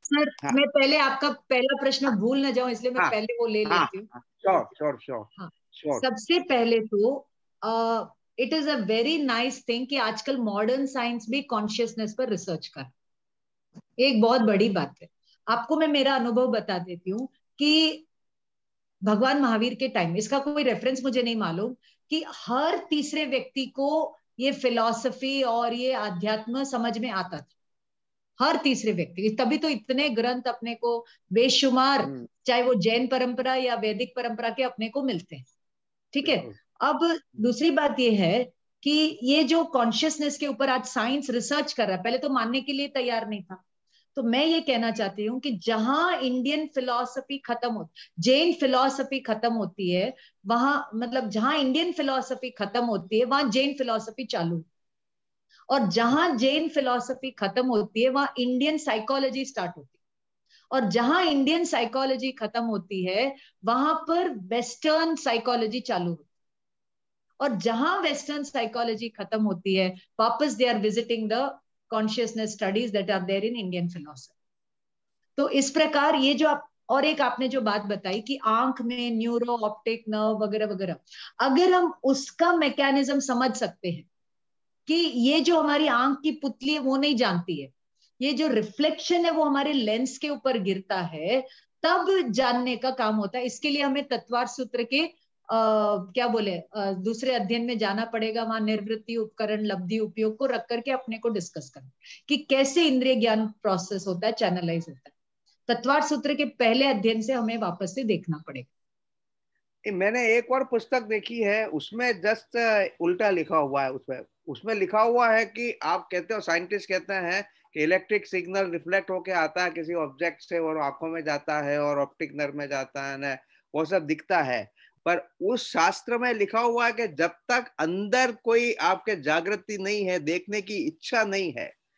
सर हाँ, मैं पहले आपका पहला प्रश्न भूल न जाऊं, इसलिए मैं पहले वो ले लेती हूँ। श्योर। सबसे पहले तो it is a very nice thing कि आजकल मॉडर्न साइंस भी कॉन्शियसनेस पर रिसर्च कर, एक बहुत बड़ी बात है। आपको मैं मेरा अनुभव बता देती हूँ कि भगवान महावीर के टाइम, इसका कोई रेफरेंस मुझे नहीं मालूम, कि हर तीसरे व्यक्ति को ये फिलॉसफी और ये अध्यात्म समझ में आता था, हर तीसरे व्यक्ति। तभी तो इतने ग्रंथ अपने को बेशुमार, चाहे वो जैन परंपरा या वैदिक परंपरा के, अपने को मिलते हैं। ठीक है। अब दूसरी बात ये है कि ये जो कॉन्शियसनेस के ऊपर आज साइंस रिसर्च कर रहा है, पहले तो मानने के लिए तैयार नहीं था। तो मैं ये कहना चाहती हूँ कि जहां इंडियन फिलॉसफी खत्म होती, जैन फिलॉसफी खत्म होती है, वहां मतलब जहां इंडियन फिलॉसफी खत्म होती है वहां जैन फिलॉसफी चालू, और जहां जैन फिलॉसफी खत्म होती है वहां इंडियन साइकोलॉजी स्टार्ट होती है, और जहां इंडियन साइकोलॉजी खत्म होती है वहां पर वेस्टर्न साइकोलॉजी चालू होती है, और जहां वेस्टर्न साइकोलॉजी खत्म होती है वापस they are visiting the consciousness studies that are there in Indian philosophy. तो इस प्रकार ये जो आप, और एक आपने जो बात बताई कि आंख में न्यूरो ऑप्टिक नर्व वगैरह वगैरह, अगर हम उसका मैकेनिज्म समझ सकते हैं कि ये जो हमारी आंख की पुतली है वो नहीं जानती है, ये जो रिफ्लेक्शन है वो हमारे लेंस के ऊपर गिरता है, तब जानने का काम होता है। इसके लिए हमें तत्वार सूत्र के क्या बोले दूसरे अध्ययन में जाना पड़ेगा, वहां निर्वृत्ति उपकरण लब्धि उपयोग को रख करके अपने को डिस्कस करना कि कैसे इंद्रिय ज्ञान प्रोसेस होता है, चैनलाइज होता है। तत्वार सूत्र के पहले अध्ययन से हमें वापस से देखना पड़ेगा। मैंने एक और पुस्तक देखी है, उसमें जस्ट उल्टा लिखा हुआ है। उसमें लिखा हुआ है कि आप कहते हो, साइंटिस्ट कहते हैं कि इलेक्ट्रिक सिग्नल रिफ्लेक्ट होके आता है किसी ऑब्जेक्ट से और आंखों में जाता है और ऑप्टिक नर्व में जाता है ना, वो सब दिखता है। पर उस शास्त्र में लिखा हुआ है कि जब तक अंदर कोई आपके जागृति नहीं है, देखने की इच्छा नहीं है,